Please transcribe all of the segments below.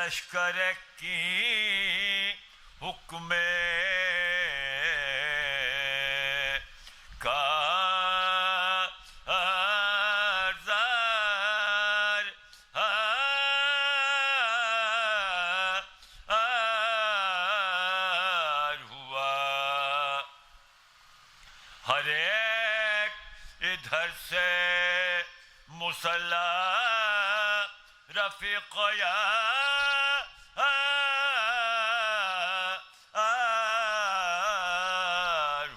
لشکر کی حکم کارزار ہوا، ہر ایک ادھر سے مصلی رفیق یار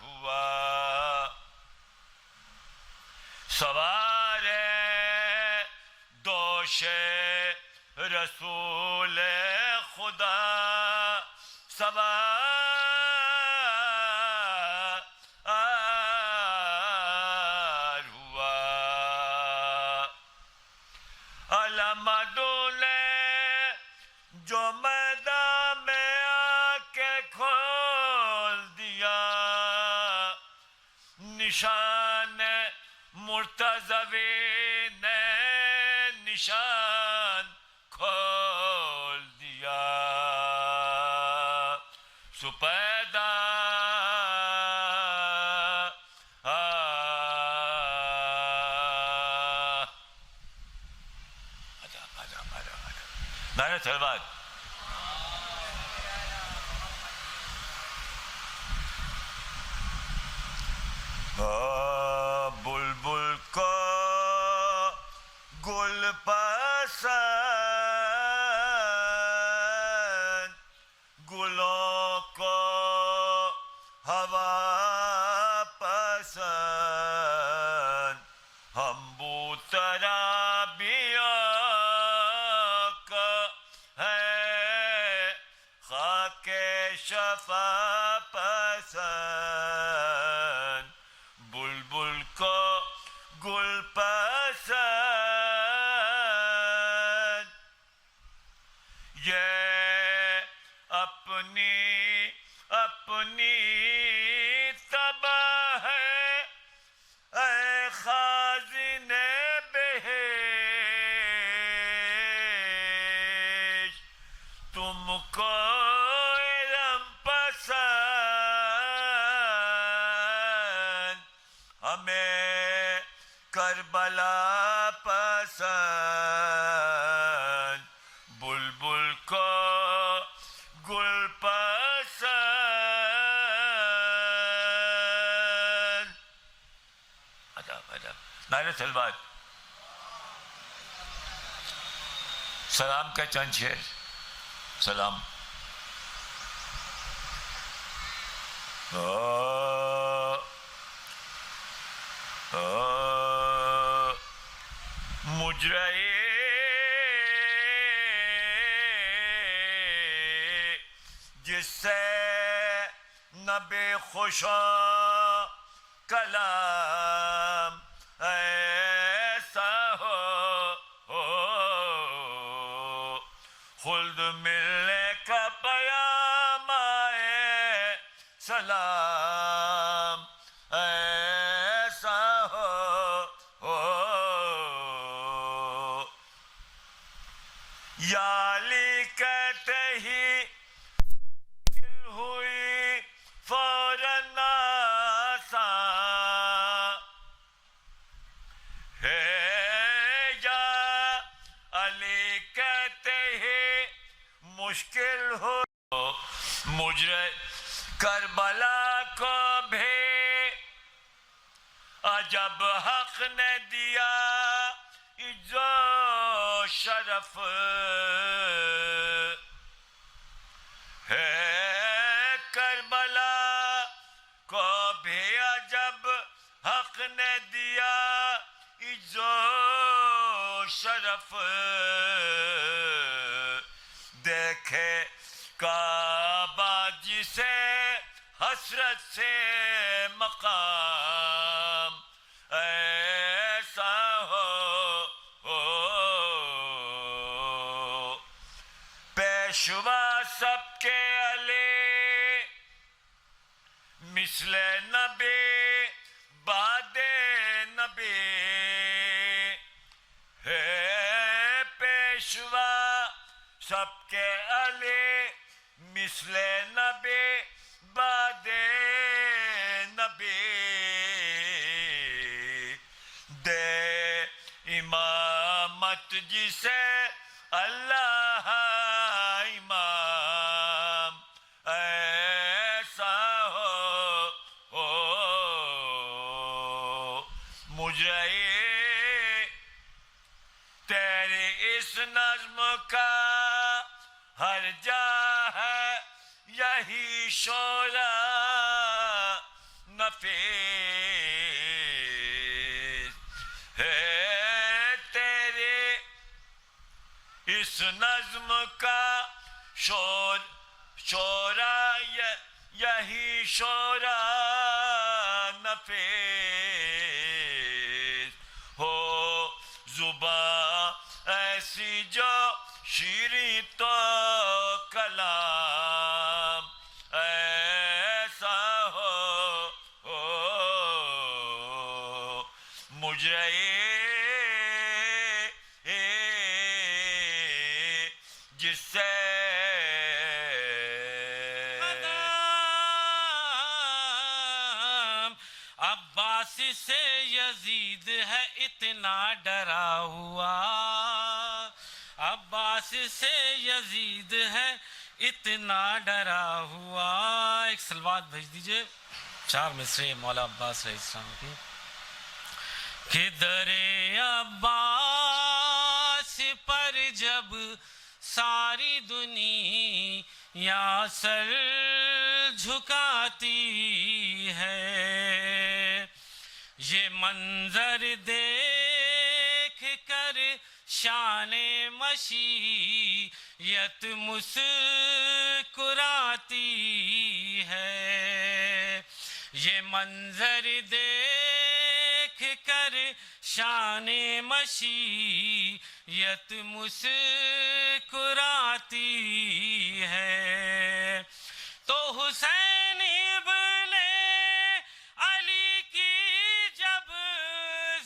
ہوا، سوار دوش رسول خدا سوار ہوا، علامتوں نے جو میدان میں آ کے کھول دیا، نشان مرتضوی نے نشان کھول دیا، سپیدہ نعرہ تکبیر، بلبل کو گل پسند، گلوں کو ہوا پسند، ہم بوترابیوں کو ہے خاک شفا پسند، بلبل کو گل پسند، یہ اپنی اپنی تباہ ہے، اے خازن بہشت، تم کو علم پسند، ہمیں کربلا پسند، بلبل کو گل پسند، ادب ادب، نعرہ تکبیر، سلام کا چند شعر، سلام، مجرے جس سے نبی خوشا کلام ایسا ہو، خلد ملنے کا پیام آئے، سلام ایسا ہو، یا علی کہتے ہی دل ہوئی فوراً آسان ہے، یا علی کہتے ہی مشکل ہو، مجرے کربلا کو بھی عجب حق نے دیا عزو شرف ہے، کربلا کو بھی عجب حق نے دیا عزو شرف، دیکھے کعبہ جسے حسرت سے مقام ایسا ہو، پیشوا سب کے علی مثل نبی بعد نبی ہے، پیشوا سب کے علی مثل نبی بعد نبی دے امامت جسے اللہ امام ایسا ہو مجھے تیری اس نظم کا ہر جا ہے یہی شعلہ نفیس ہے تیری اس نظم کا شعرا یہی شعرا نفیس ہو زباں ایسی جو شیریں تو کلام ایسا ہو مجھے جس سے عباس سے یزید ہے اتنا ڈرا ہوا عباس سے یزید ہے اتنا ڈرا ہوا ایک سلوات بھیج دیجئے 4 مصرے مولا عباس علیہ السلام کی کہ در عباس پر جب ساری دنیا سر جھکاتی ہے یہ منظر دیکھ کر شان مشیت مسکراتی ہے یہ منظر دیکھ کر شان مشیت مسکراتی ہے تو حسین ابن علی کی جب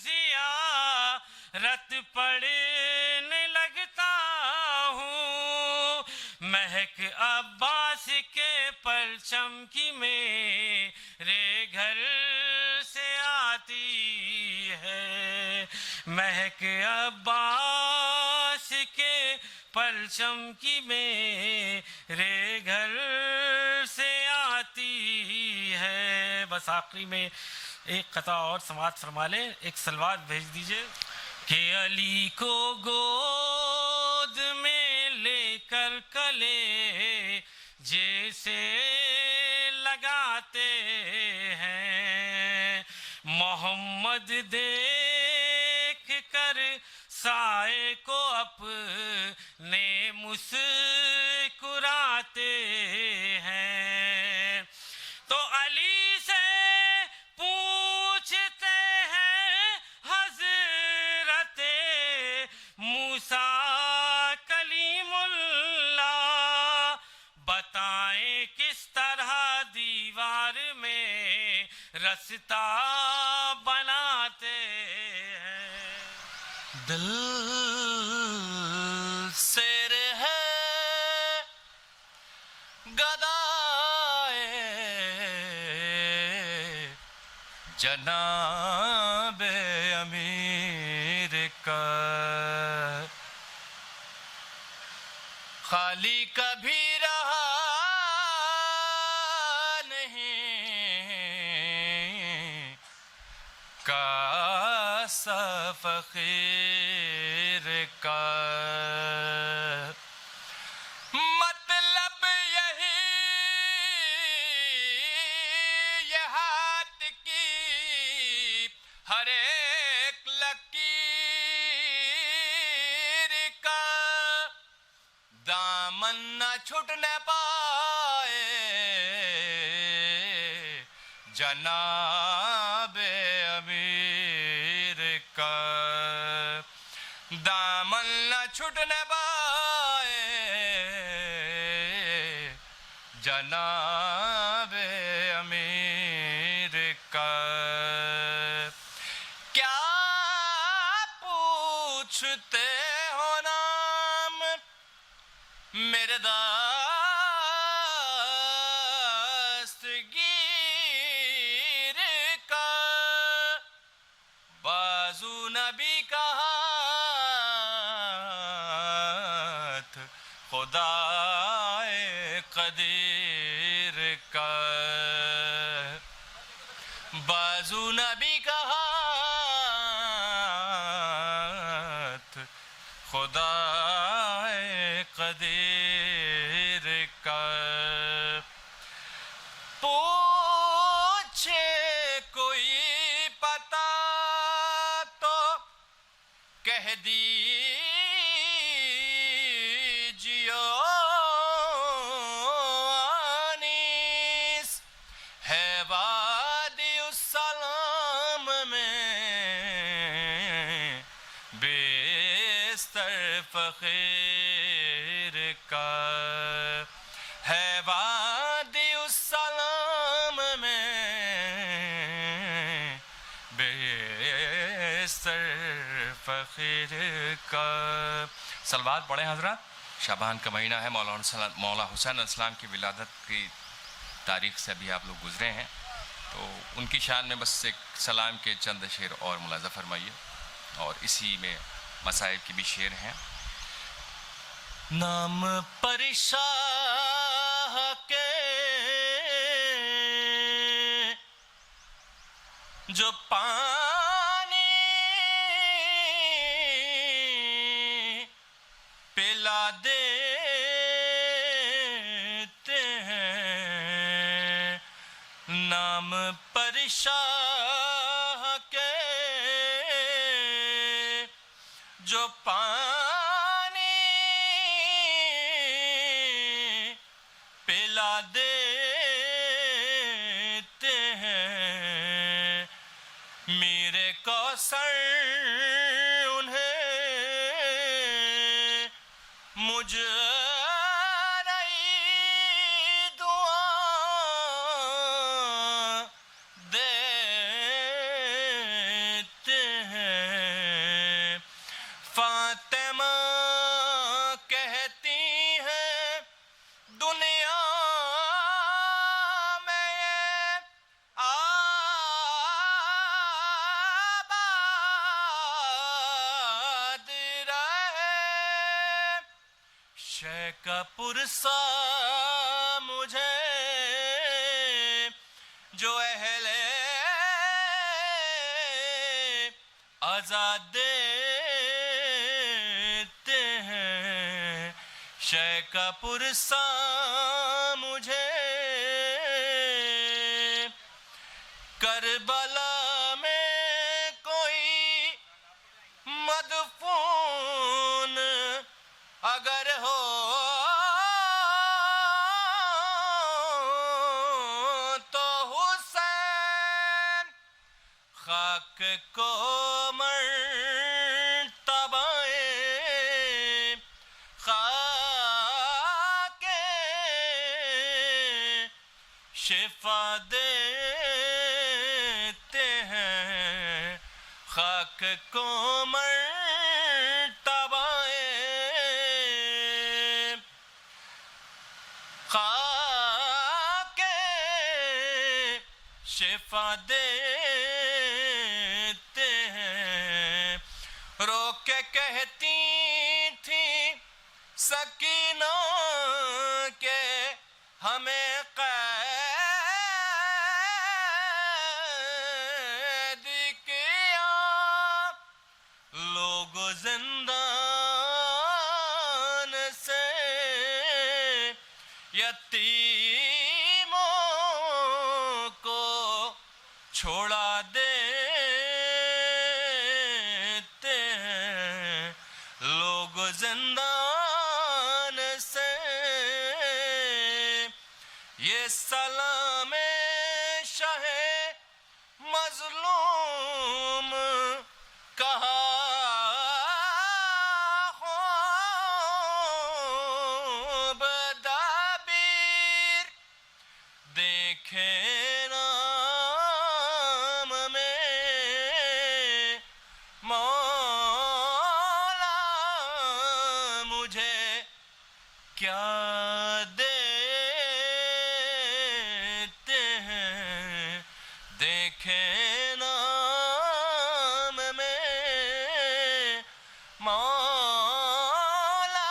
زیارت پڑھنے لگتا ہوں مہک عباس کے پرچم کی میرے گھر سے آتی ہے مہک عباس کے پرچم کی میرے گھر سے آتی ہے بس آخری میں ایک قطعہ اور سماعت فرما لیں ایک سلوات بھیج دیجئے کہ علی کو گود میں لے کر کلے جیسے لگاتے ہیں محمد دیکھ کر سائے کو اپنے مسکراتے ہیں تو علی سے پوچھتے ہیں حضرت موسیٰ کلیم اللہ بتائیں کس طرح دیوار میں رستہ بناتے ہیں دل سیر ہے گدائے جناب امیر کا خالی کبھی رہا نہیں کاسا فقیر کا مطلب یہی یہ ہاتھ کی ہر ایک لکیر کا دامن نہ چھٹنے پائے جناب امیر کا دامن نہ چھٹنے پائے جناب امیر کا کیا پوچھتے ہو نام میرے دستگیر کا بازو نبی کا ہاتھ خدا قدیر کا بازو نبی کا ہاتھ خدا قدیر کا پوچھے کوئی پتا تو کہہ دیجیو انیس ہے وادی السلام میں بیستر فقیر کا ہے وادی السلام میں بیستر فقیر کا. صلوات پڑھیں حضرات. شعبان کا مہینہ ہے. مولا حسین علیہ السلام کی ولادت کی تاریخ سے ابھی آپ لوگ گزرے ہیں، تو ان کی شان میں بس ایک سلام کے چند شعر اور ملاحظہ فرمائیے، اور اسی میں مصائب کی بھی شعر ہیں. نام پر شاہ کے جو پانی پلا دیتے ہیں، نام پر شاہ کے جو پانی پلا دیتے ہیں، میرے کوثر انہیں مجھ نئی دعا دیتے ہیں. فاطمہ کہتی ہیں دنیا میں آباد رہے، شے کا پرسا مجھے جو اہل آزاد دیتے ہیں، شے کا پرسا مجھے کربلا میں کوئی مدفون اگر ہو تو حسین خاک کو مرتبہ خاک شفا دیتے ہیں، خاک کو مرتبہ خاک شفا دیتے ہیں. رو کے کہتی تھی سکینہ کہ ہمیں قید کیا، لوگ زندان سے یتیموں کو چھوڑا دیتے ہیں، لوگ زندان سے کیا دیتے ہیں دیکھے نام میں مولا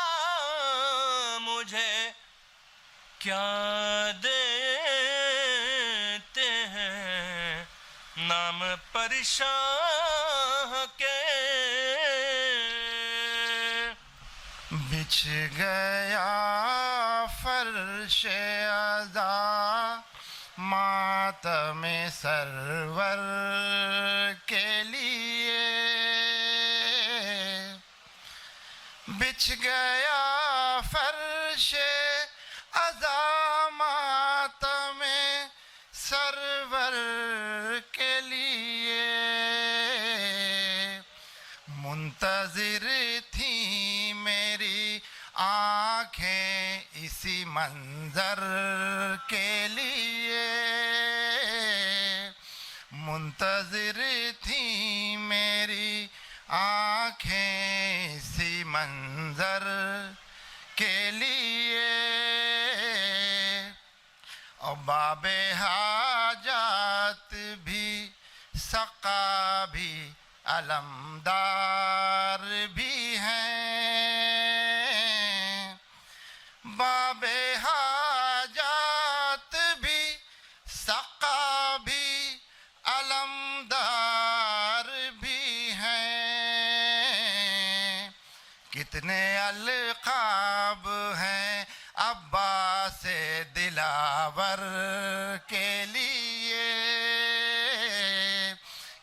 مجھے کیا دیتے ہیں نام پر شاہ کے بچھ گیا فرش عزا ماتم سرور کے لیے بچھ گیا فرش عزا ماتم سرور کے لیے منتظر تھیں میری آنکھیں اسی منظر کے لیے منتظر تھیں میری آنکھیں اسی منظر کے لیے اور باب حاجات بھی سقا بھی علمدار بھی ہیں باب حاجات بھی سقا بھی علمدار بھی ہیں کتنے القاب ہیں عباس دلاور کے لیے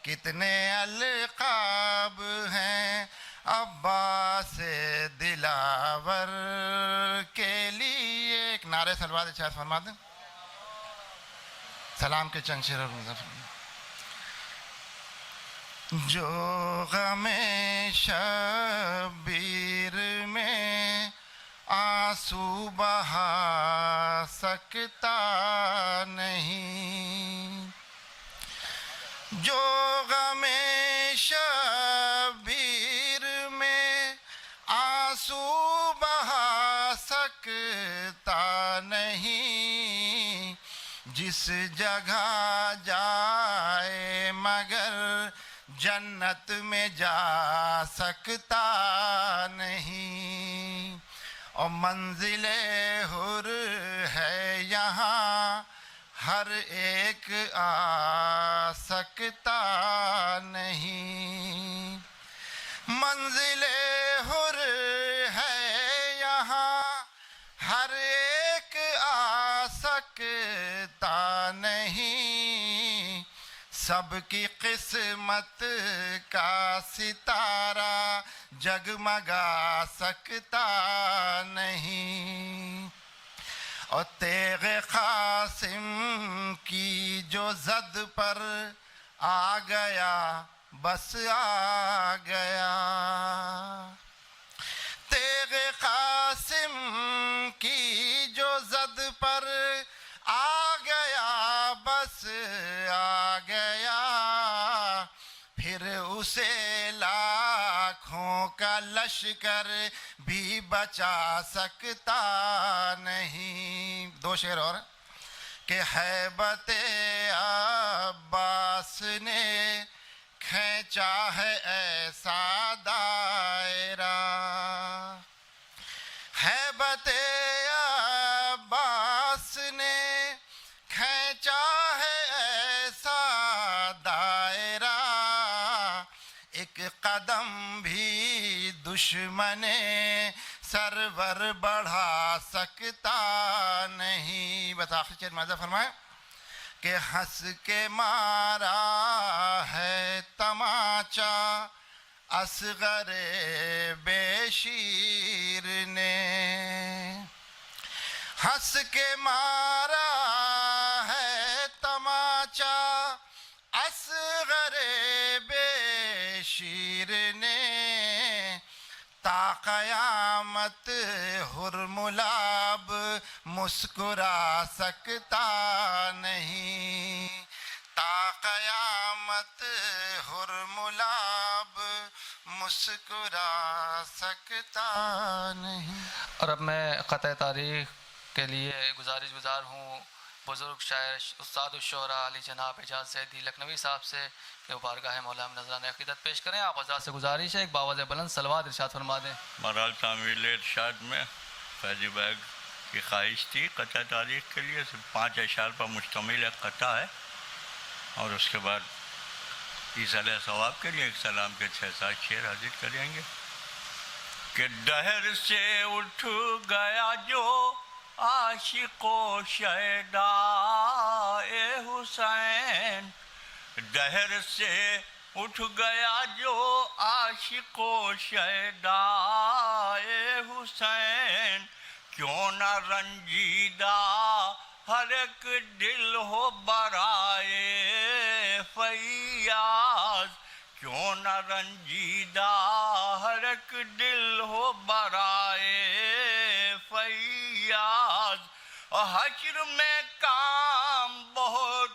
کتنے القاب ہیں عباس دلاور کے لیے ایک نعرہ سلوات ارشاد فرما دیں سلام کے چند شعر جو غم شبیر میں آنسو بہا سکتا نہیں جو غم شبیر میں آنسو بہا سکتا نہیں جس جگہ جائے مگر جنت میں جا سکتا نہیں اور منزل حر ہے یہاں ہر ایک آ سکتا نہیں منزل حر ہے یہاں ہر ایک آ سکتا نہیں سب کی قسمت کا ستارہ جگمگا سکتا نہیں اور تیغ قاسم کی جو زد پر آ گیا بس آ گیا تیغ قاسم کی جو زد پر آ گیا بس آ گیا پھر اسے لاکھوں کا لشکر بھی بچا سکتا نہیں دو شعر اور کہ ہیبت عباس نے کھینچا ہے ایسا دائرہ ہیبت عباس نے کھینچا ہے ایسا دائرہ ایک قدم بھی دشمن سرور بڑھا سکتا نہیں بس آخری چیز ماذا فرمائے کہ ہنس کے مارا ہے تماچا اصغر بے شیر نے ہنس کے مارا ہے تماچا اصغر بے شیر نے تا قیامت حرملاب مسکرا سکتا نہیں تا قیامت حرملاب مسکرا سکتا نہیں. اور اب میں قطع تاریخ کے لیے گزار ہوں بزرگ شاعر استاد الشعراء علی جناب اعجاز زیدی لکھنوی صاحب سے کہ وہ بارگاہ مولا میں نذرانہ عقیدت پیش کریں. آپ حضرات سے گزارش ہے ایک باواز بلند صلوات ارشاد فرما دیں. بہرحال تعمیل ارشاد میں فیضی بیگ کی خواہش تھی قطع تاریخ کے لیے، صرف 5 اشعار پر مشتمل ایک قطع ہے، اور اس کے بعد ایصال ثواب کے لیے ایک سلام کے 6-7 شعر حاضر کریں گے. کہ دہر سے اٹھ گیا جو عاشق و شیدا حسین، دہر سے اٹھ گیا جو عاشق و شیدا حسین، کیوں نہ رنجیدہ ہر ایک دل ہو برائے فیاض، کیوں نہ رنجیدہ ہر ایک دل ہو برائے فیاض. اور حشر میں کام بہت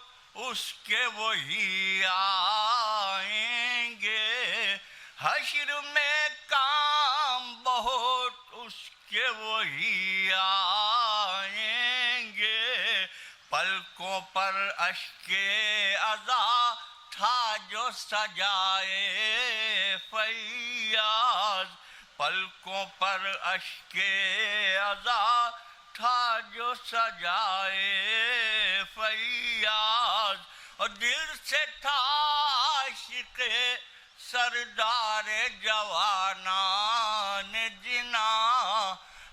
اس کے وہی آئیں گے، حشر میں کام بہت اس کے وہی آئیں گے. پلکوں پر اشک عزا تھا جو سجائے فیاض، پلکوں پر اشک عزا تھا جو سجائے فیاض. اور دل سے تھا عاشق سردار جوانان جنا،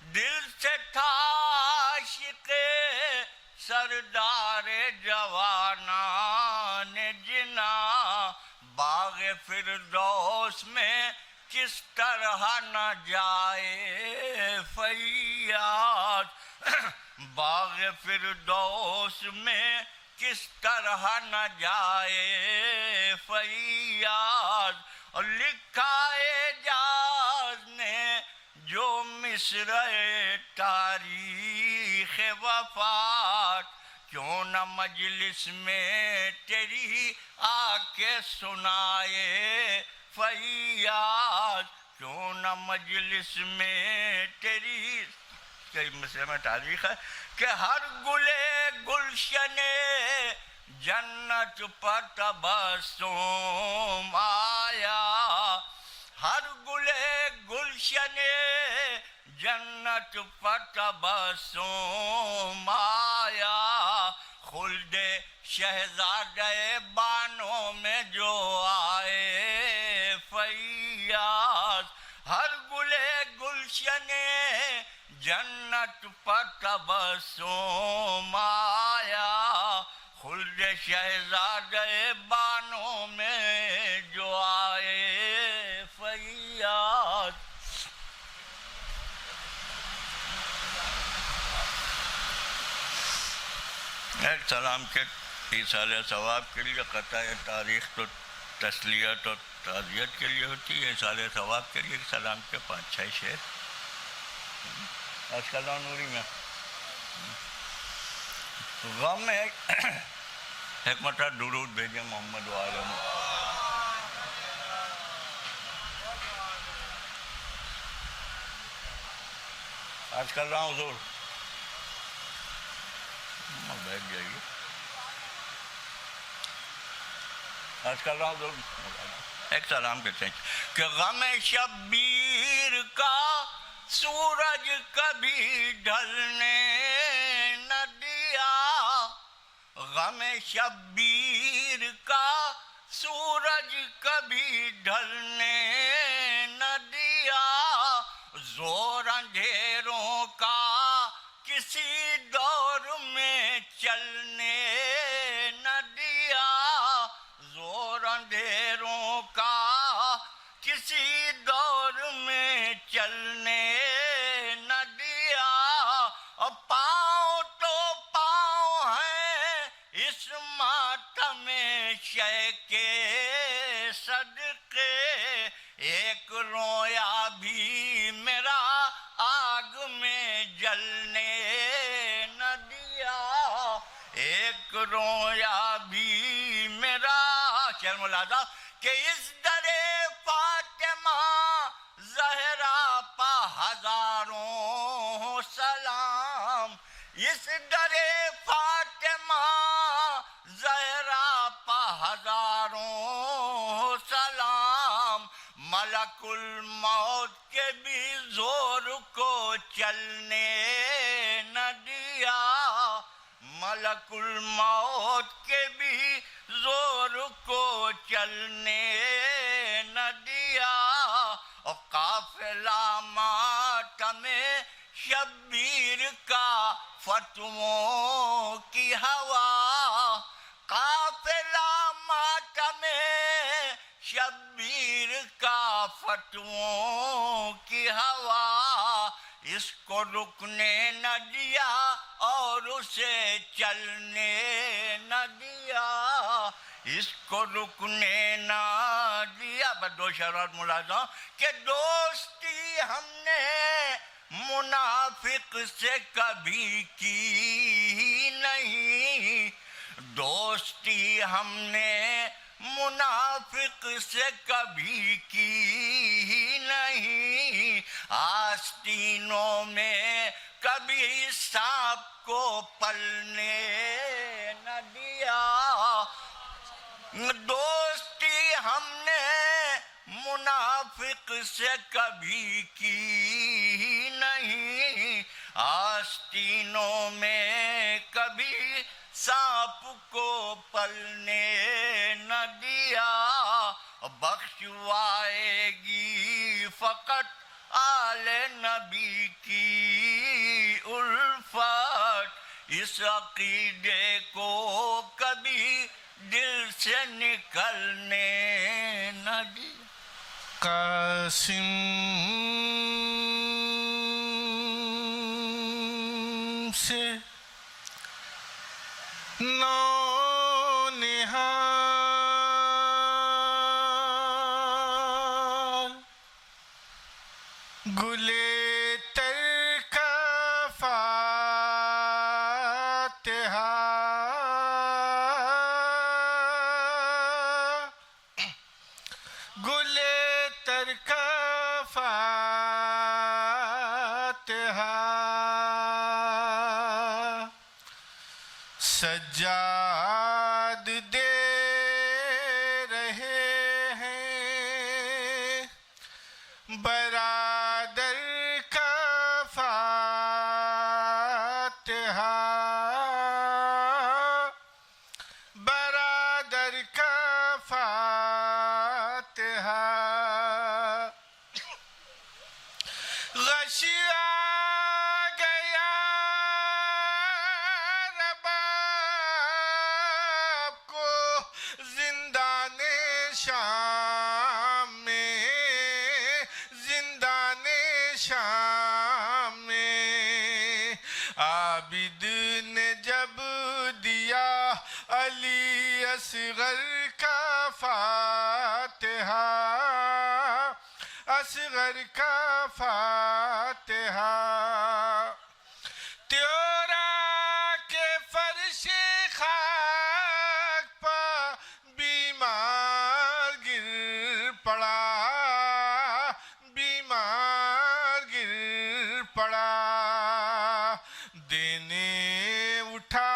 دل سے تھا عاشق سردار جوانان جنا. باغ فردوس میں کس طرح نہ جائے فیاض، باغ فردوس میں کس طرح نہ جائے فیاض. اور لکھا اعجاز نے جو مصرع تاریخ وفات، کیوں نہ مجلس میں تیری آ کے سنائے فیاض، کیوں نہ مجلس میں تیری. کئی مصرع میں تاریخ ہے کہ ہر گلے گلشن جنت پر تبسم آیا، ہر گلے گلشن جنت پر تبسم آیا. خلد شہزادہ بانوں میں جو آئے فیاض، ہر گلے گلشن جنت پر تبسم آیا. خلد شہزادہ بانوں میں جو آئے فیاض. ایک سلام کے ایصال ثواب کے لیے قطع تاریخ تو تسلیت اور تعزیت کے لیے ہوتی ہے، ایصال ثواب کے لیے ایک سلام کے 5-6 شعر. آج کل نوری میں غم میں ایک مرتبہ درود بھیجیں محمد وعالم. آج کل رہا ہوں حضور بیٹھ جائیے. آج کل رہا ہوں ایک سلام کہتے ہیں کہ غم شبیر کا سورج کبھی ڈھلنے نہ دیا، غم شبیر کا سورج کبھی ڈھلنے نہ دیا. زور اندھیروں کا کسی دور میں چلنے نہ دیا، زور اندھیروں کا کسی دور میں چلنے نہ دیا. اور پاؤں تو پاؤں ہیں اس ماتم شے کے صدقے، ایک رویا بھی میرا آگ میں جلنے نہ دیا، ایک رویا بھی میرا. شعر ملاحظہ کہ اس در فاطمہ اس در فاطمہ زہرا پہ ہزاروں سلام ملک الموت کے بھی زور کو چلنے نہ دیا ملک الموت کے بھی زور کو چلنے نہ دیا اور قافلہ ماتم شبیر کا فتووں کی ہوا قافلہ ماتم شبیر کا فتووں کی ہوا اس کو رکنے نہ دیا اور اسے چلنے نہ دیا اس کو رکنے نہ دیا بس دو شرط ملاحظہ کہ دوستی ہم نے منافق سے کبھی کی نہیں دوستی ہم نے منافق سے کبھی کی نہیں آستینوں میں کبھی سانپ کو پلنے نہ دیا دوستی ہم نے منافق سے کبھی کی نہیں آستینوں میں کبھی سانپ کو پلنے نہ دیا بخشوائے گی فقط آل نبی کی الفت اس عقیدے کو کبھی دل سے نکلنے نہ دیا قاسم سے نونہال گلے تر کا فاتحہ گلے تر کا فاتحہ سجاد دے رہے ہیں برادر کا فاتحہ برادر کا فاتحہ غشیا گیا رباب کو زندان شام میں زندان شام میں عابد نے جب دیا علی اصغر کا فاتحہ اصغر کا فاتحہ تیورا کے فرش خاک پا بیمار گر پڑا بیمار گر پڑا دینے اٹھا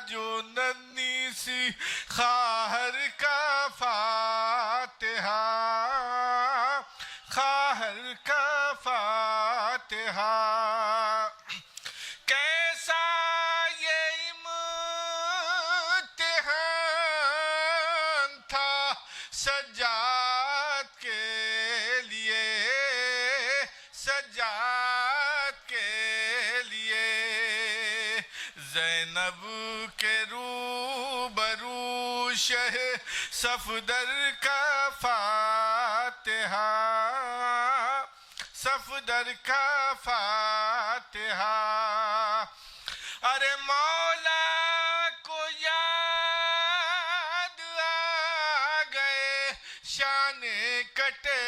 جو ننھی سی خواہر کا فاتحہ خواہر کا فاتحہ کیسا یہ امتحان تھا سجاد کے لیے سجاد کے لیے زینب کے روبرو شہ صفدر کا فاتحہ صفدر کا فاتحہ ارے مولا کو یاد آ گئے شان کٹے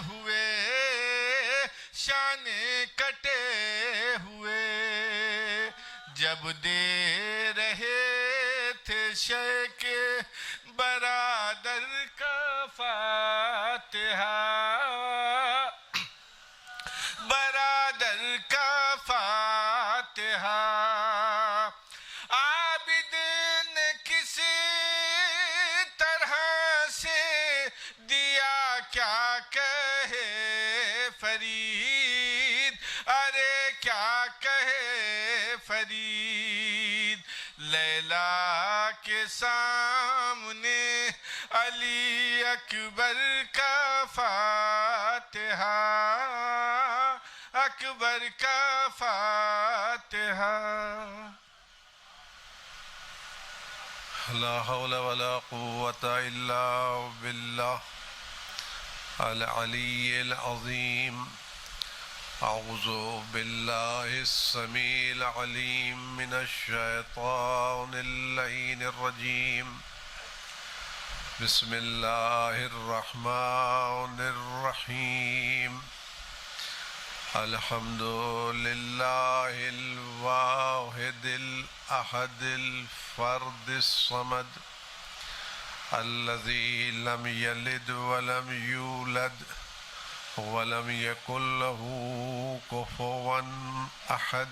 ہوئے شان کٹے ہوئے جب دے رہے تھے شے کے برادر کا فاتحہ برادر کا فاتحہ عابد نے کسی طرح سے دیا کیا کہے فرید، ارے کیا کہے فرید، لیلا کے سامنے علی اکبر کا فاتحہ، اکبر کا فاتحہ۔ لا حول ولا قوة إلا بالله العلي العظيم۔ أعوذ بالله السميع العليم من الشيطان اللعين الرجيم۔ بسم الله الرحمن الرحيم۔ الحمد لله الواحد الأحد الفرد الصمد الذي لم يلد ولم يولد ولم يكن له كفوا أحد،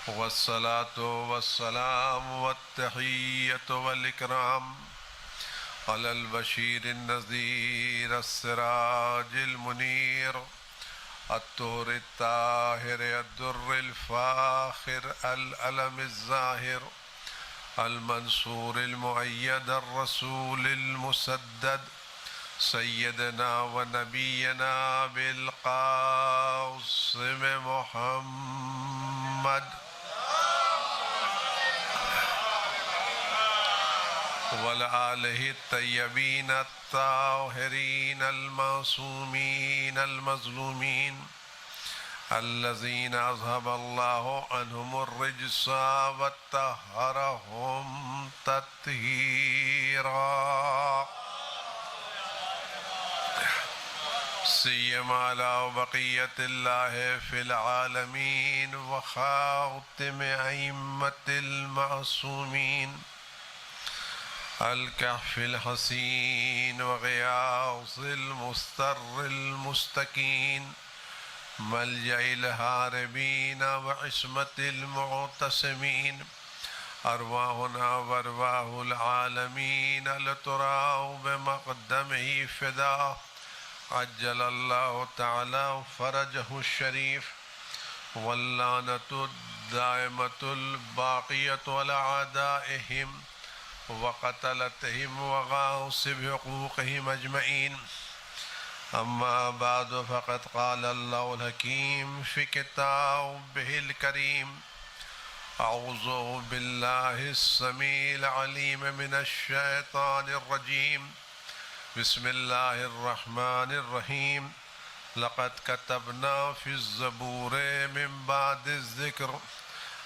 والصلاة والسلام والتحية والإكرام على البشير النذير السراج المنير الطهر الطاهر الدر الفاخر العلم الظاهر المنصور المؤيد الرسول المسدد سيدنا ونبينا بالقاسم محمد وآله الطيبين الطاهرين المعصومين المظلومين الذين أذهب الله عنهم الرجس وطهرهم تطهيرا، سيما على بقية الله في العالمين وخاتم أئمة المعصومين الكهف الحسين وغياث المستر المستكين ملجأ الهاربين وعصمة المعتصمين، أرواحنا وأرواح العالمين لتراه بمقدمه فداه، عجل الله تعالى فرجه الشريف، واللعنة الدائمة الباقية على أعدائهم وقتلتهم وغاصب حقوقهم أجمعين. أما بعد، فقد قال الله الحكيم في كتابه الكريم: أعوذ بالله السميع العليم من الشيطان الرجيم، بسم الله الرحمن الرحيم. لقد كتبنا في الزبور من بعد الذكر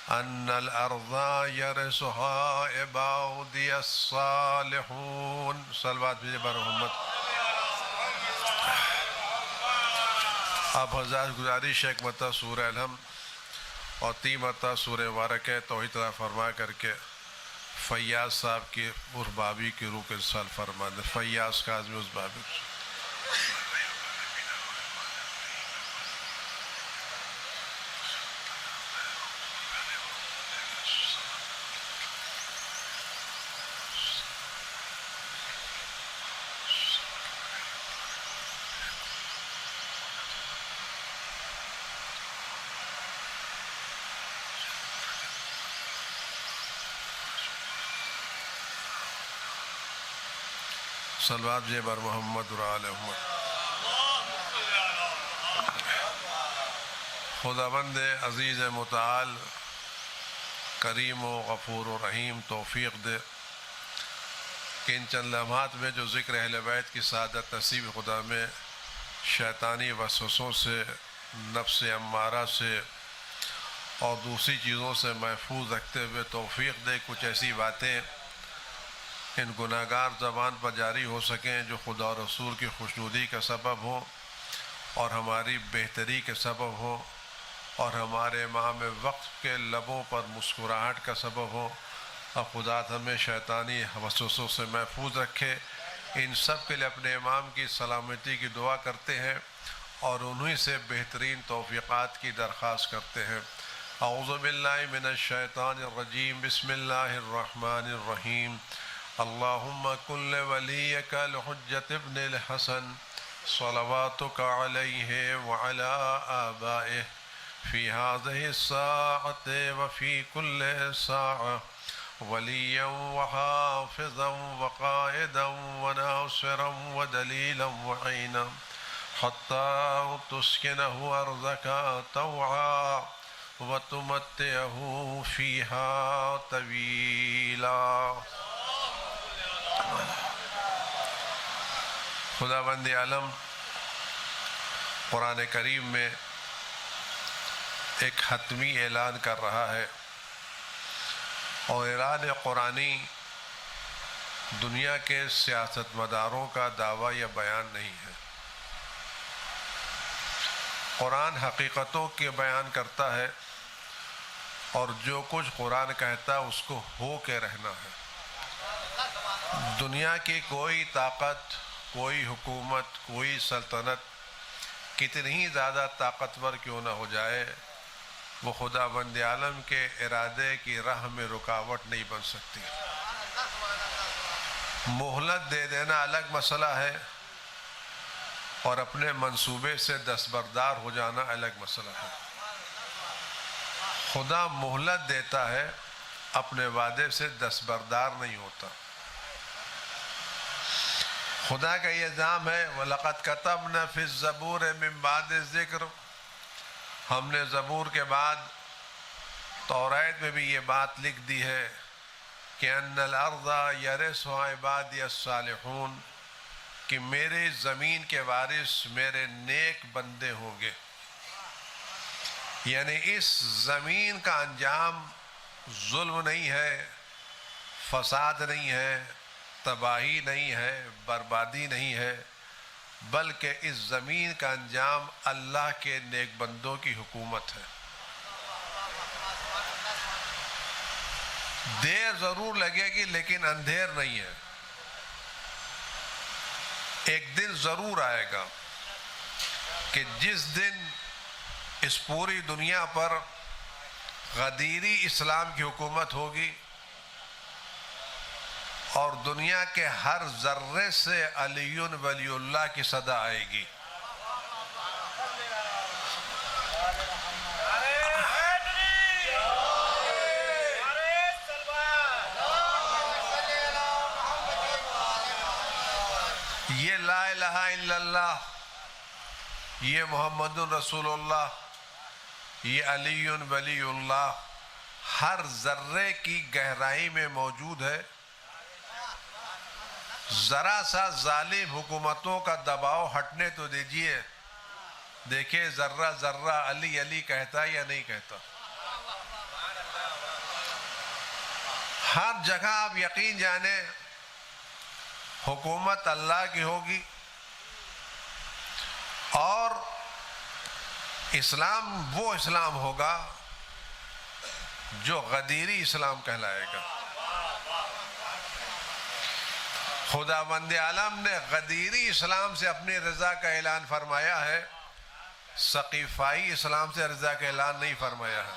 أن الأرض يرثها عبادي الصالحون. صلوات بر محمد. آپ حضرات گزارش ایک مرتبہ سورہ الحمد اور 3 مرتبہ سورہ بارکہ توحید طرح فرما کر کے فیاض صاحب کی اس بابی کی روح کے سال فرما دیں. فیاض کاظمی اس بابی صلوات بر محمد و آل محمد. خداوند عزیز متعال کریم و غفور و رحیم توفیق دے کہ ان چند لمحات میں جو ذکر اہل بیت کی سعادت نصیب خدا میں شیطانی وسوسوں سے، نفس امارہ سے اور دوسری چیزوں سے محفوظ رکھتے ہوئے توفیق دے کچھ ایسی باتیں ان گناہگار زبان پر جاری ہو سکیں جو خدا اور رسول کی خوشنودی کا سبب ہو اور ہماری بہتری کے سبب ہو اور ہمارے امام وقت کے لبوں پر مسکراہٹ کا سبب ہو، اور خدا ہمیں شیطانی وسوسوں سے محفوظ رکھے. ان سب کے لیے اپنے امام کی سلامتی کی دعا کرتے ہیں اور انہی سے بہترین توفیقات کی درخواست کرتے ہیں. اعوذ باللہ من الشیطان الرجیم بسم اللہ الرحمن الرحیم اللہم کن ولیک الحجۃ ابن الحسن صلواتک علیہ وعلی آبائہ فی هذه الساعة وفی کل ساعة ولیا وحافظا وقائدا وناصرا ودلیلا وعینا حتی تسکنہ ارضک طوعا وتمتعه فیہا طویلا۔ خداوند عالم قرآن کریم میں ایک حتمی اعلان کر رہا ہے، اور اعلان قرآنی دنیا کے سیاست مداروں کا دعویٰ یا بیان نہیں ہے۔ قرآن حقیقتوں کے بیان کرتا ہے، اور جو کچھ قرآن کہتا ہے اس کو ہو کے رہنا ہے۔ دنیا کی کوئی طاقت، کوئی حکومت، کوئی سلطنت کتنی ہی زیادہ طاقتور کیوں نہ ہو جائے، وہ خداوند عالم کے ارادے کی راہ میں رکاوٹ نہیں بن سکتی۔ مہلت دے دینا الگ مسئلہ ہے، اور اپنے منصوبے سے دستبردار ہو جانا الگ مسئلہ ہے۔ خدا مہلت دیتا ہے، اپنے وعدے سے دستبردار نہیں ہوتا۔ خدا کا یہ الزام ہے وَلَقَدْ كَتَبْنَا فِي الزَّبُورِ مِن بَعْدِ الذِّكْرِ، ہم نے زبور کے بعد توریت میں بھی یہ بات لکھ دی ہے کہ أَنَّ الْأَرْضَ يَرِثُهَا عِبَادِيَ الصَّالِحُونَ، کہ میرے زمین کے وارث میرے نیک بندے ہوں گے۔ یعنی اس زمین کا انجام ظلم نہیں ہے، فساد نہیں ہے، تباہی نہیں ہے، بربادی نہیں ہے، بلکہ اس زمین کا انجام اللہ کے نیک بندوں کی حکومت ہے۔ دیر ضرور لگے گی لیکن اندھیر نہیں ہے۔ ایک دن ضرور آئے گا کہ جس دن اس پوری دنیا پر غدیری اسلام کی حکومت ہوگی، اور دنیا کے ہر ذرے سے علی ولی اللہ کی صدا آئے گی۔ یہ لا الہ الا اللہ، یہ محمد رسول اللہ، یہ علی ولی اللہ ہر ذرے کی گہرائی میں موجود ہے۔ ذرا سا ظالم حکومتوں کا دباؤ ہٹنے تو دیجئے، دیکھیں ذرہ ذرہ علی علی کہتا یا نہیں کہتا۔ ہر جگہ آپ یقین جانیں حکومت اللہ کی ہوگی، اور اسلام وہ اسلام ہوگا جو غدیری اسلام کہلائے گا۔ خداوند عالم نے غدیری اسلام سے اپنی رضا کا اعلان فرمایا ہے، سقیفائی اسلام سے رضا کا اعلان نہیں فرمایا ہے۔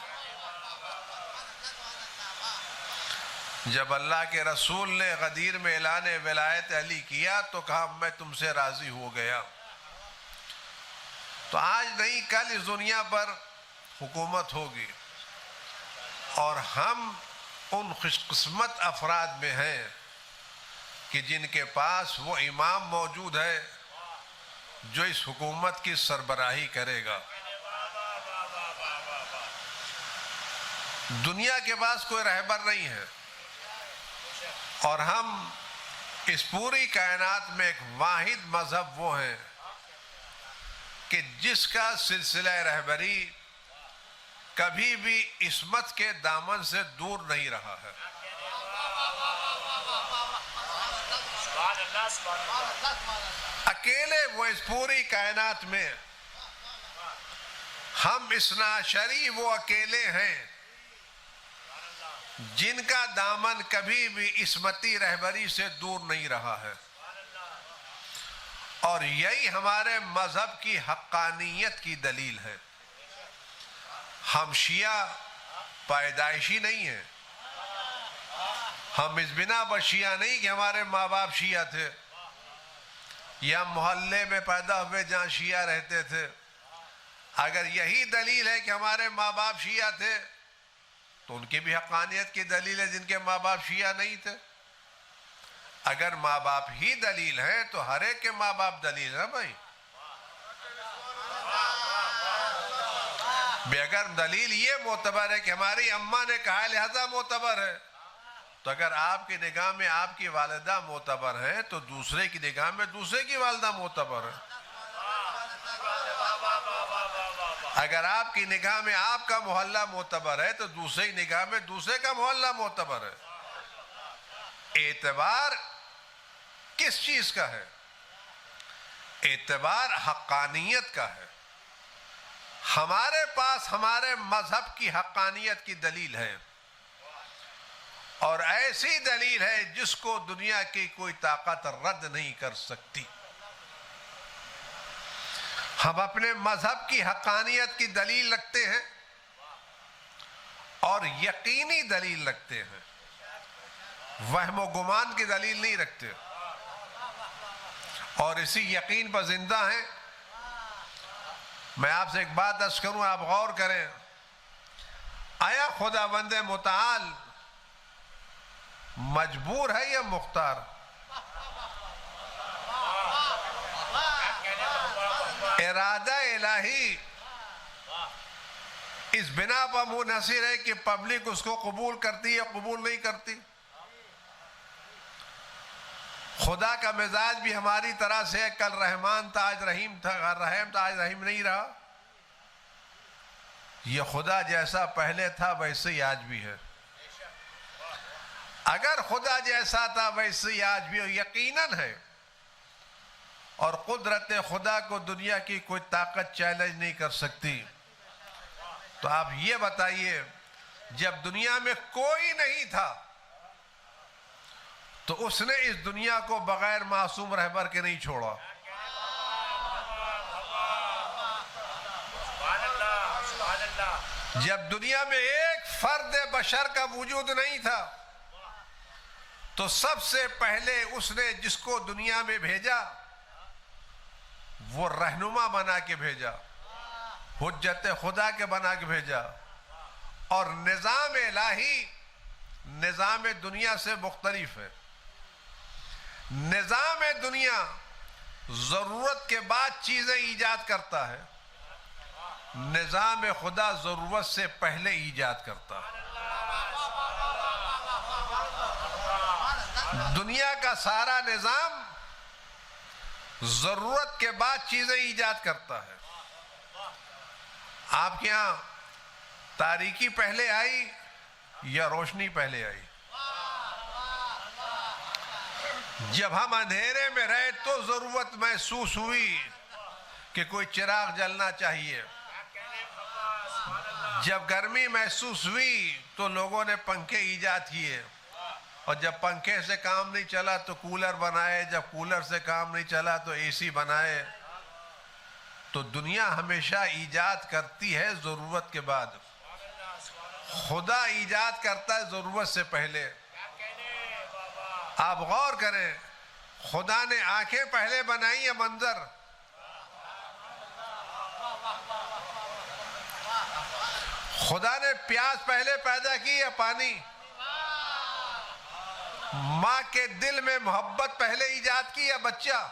جب اللہ کے رسول نے غدیر میں اعلان ولایت علی کیا تو کہا میں تم سے راضی ہو گیا۔ تو آج نہیں کل اس دنیا پر حکومت ہوگی، اور ہم ان خوش قسمت افراد میں ہیں کہ جن کے پاس وہ امام موجود ہے جو اس حکومت کی سربراہی کرے گا۔ دنیا کے پاس کوئی رہبر نہیں ہے، اور ہم اس پوری کائنات میں ایک واحد مذہب وہ ہیں کہ جس کا سلسلہ رہبری کبھی بھی عصمت کے دامن سے دور نہیں رہا ہے۔ اکیلے وہ اس پوری کائنات میں، ہم اثنا عشری وہ اکیلے ہیں جن کا دامن کبھی بھی عصمتی رہبری سے دور نہیں رہا ہے، اور یہی ہمارے مذہب کی حقانیت کی دلیل ہے۔ ہم شیعہ پیدائشی نہیں ہے. ہم اس بنا پر شیعہ نہیں کہ ہمارے ماں باپ شیعہ تھے یا محلے میں پیدا ہوئے جہاں شیعہ رہتے تھے. اگر یہی دلیل ہے کہ ہمارے ماں باپ شیعہ تھے تو ان کی بھی حقانیت کی دلیل ہے جن کے ماں باپ شیعہ نہیں تھے. اگر ماں باپ ہی دلیل ہے تو ہر ایک کے ماں باپ دلیل ہے بھائی. اگر دلیل یہ معتبر ہے کہ ہماری اماں نے کہا لہذا معتبر ہے، تو اگر آپ کی نگاہ میں آپ کی والدہ معتبر ہے تو دوسرے کی نگاہ میں دوسرے کی والدہ معتبر ہے. اگر آپ کی نگاہ میں آپ کا محلہ معتبر ہے تو دوسرے کی نگاہ میں دوسرے کا محلہ معتبر ہے. اعتبار کس چیز کا ہے؟ اعتبار حقانیت کا ہے. ہمارے پاس ہمارے مذہب کی حقانیت کی دلیل ہے، اور ایسی دلیل ہے جس کو دنیا کی کوئی طاقت رد نہیں کر سکتی. ہم اپنے مذہب کی حقانیت کی دلیل رکھتے ہیں اور یقینی دلیل رکھتے ہیں، وہم و گمان کی دلیل نہیں رکھتے، اور اسی یقین پر زندہ ہیں. میں آپ سے ایک بات عرض کروں، آپ غور کریں. آیا خداوند متعال مجبور ہے یا مختار؟ ارادہ الہی اس بنا پر منحصر ہے کہ پبلک اس کو قبول کرتی یا قبول نہیں کرتی. خدا کا مزاج بھی ہماری طرح سے کل رحمان تھا آج رحیم تھا، رحیم تھا آج رحیم نہیں رہا. یہ خدا جیسا پہلے تھا ویسے ہی آج بھی ہے. اگر خدا جیسا تھا ویسے ہی آج بھی یقیناً ہے، اور قدرت خدا کو دنیا کی کوئی طاقت چیلنج نہیں کر سکتی. تو آپ یہ بتائیے، جب دنیا میں کوئی نہیں تھا تو اس نے اس دنیا کو بغیر معصوم رہبر کے نہیں چھوڑا. جب دنیا میں ایک فرد بشر کا وجود نہیں تھا تو سب سے پہلے اس نے جس کو دنیا میں بھیجا وہ رہنما بنا کے بھیجا، حجت خدا کے بنا کے بھیجا. اور نظام الہی نظام دنیا سے مختلف ہے. نظام دنیا ضرورت کے بعد چیزیں ایجاد کرتا ہے، نظام خدا ضرورت سے پہلے ایجاد کرتا ہے. دنیا کا سارا نظام ضرورت کے بعد چیزیں ایجاد کرتا ہے. آپ کے یہاں تاریکی پہلے آئی یا روشنی پہلے آئی؟ جب ہم اندھیرے میں رہے تو ضرورت محسوس ہوئی کہ کوئی چراغ جلنا چاہیے. جب گرمی محسوس ہوئی تو لوگوں نے پنکھے ایجاد کیے، اور جب پنکھے سے کام نہیں چلا تو کولر بنائے، جب کولر سے کام نہیں چلا تو اے سی بنائے. تو دنیا ہمیشہ ایجاد کرتی ہے ضرورت کے بعد، خدا ایجاد کرتا ہے ضرورت سے پہلے. آپ غور کریں، خدا نے آنکھیں پہلے بنائی یا منظر؟ خدا نے پیاس پہلے پیدا کی یا پانی؟ ماں کے دل میں محبت پہلے ایجاد کی یا بچہ؟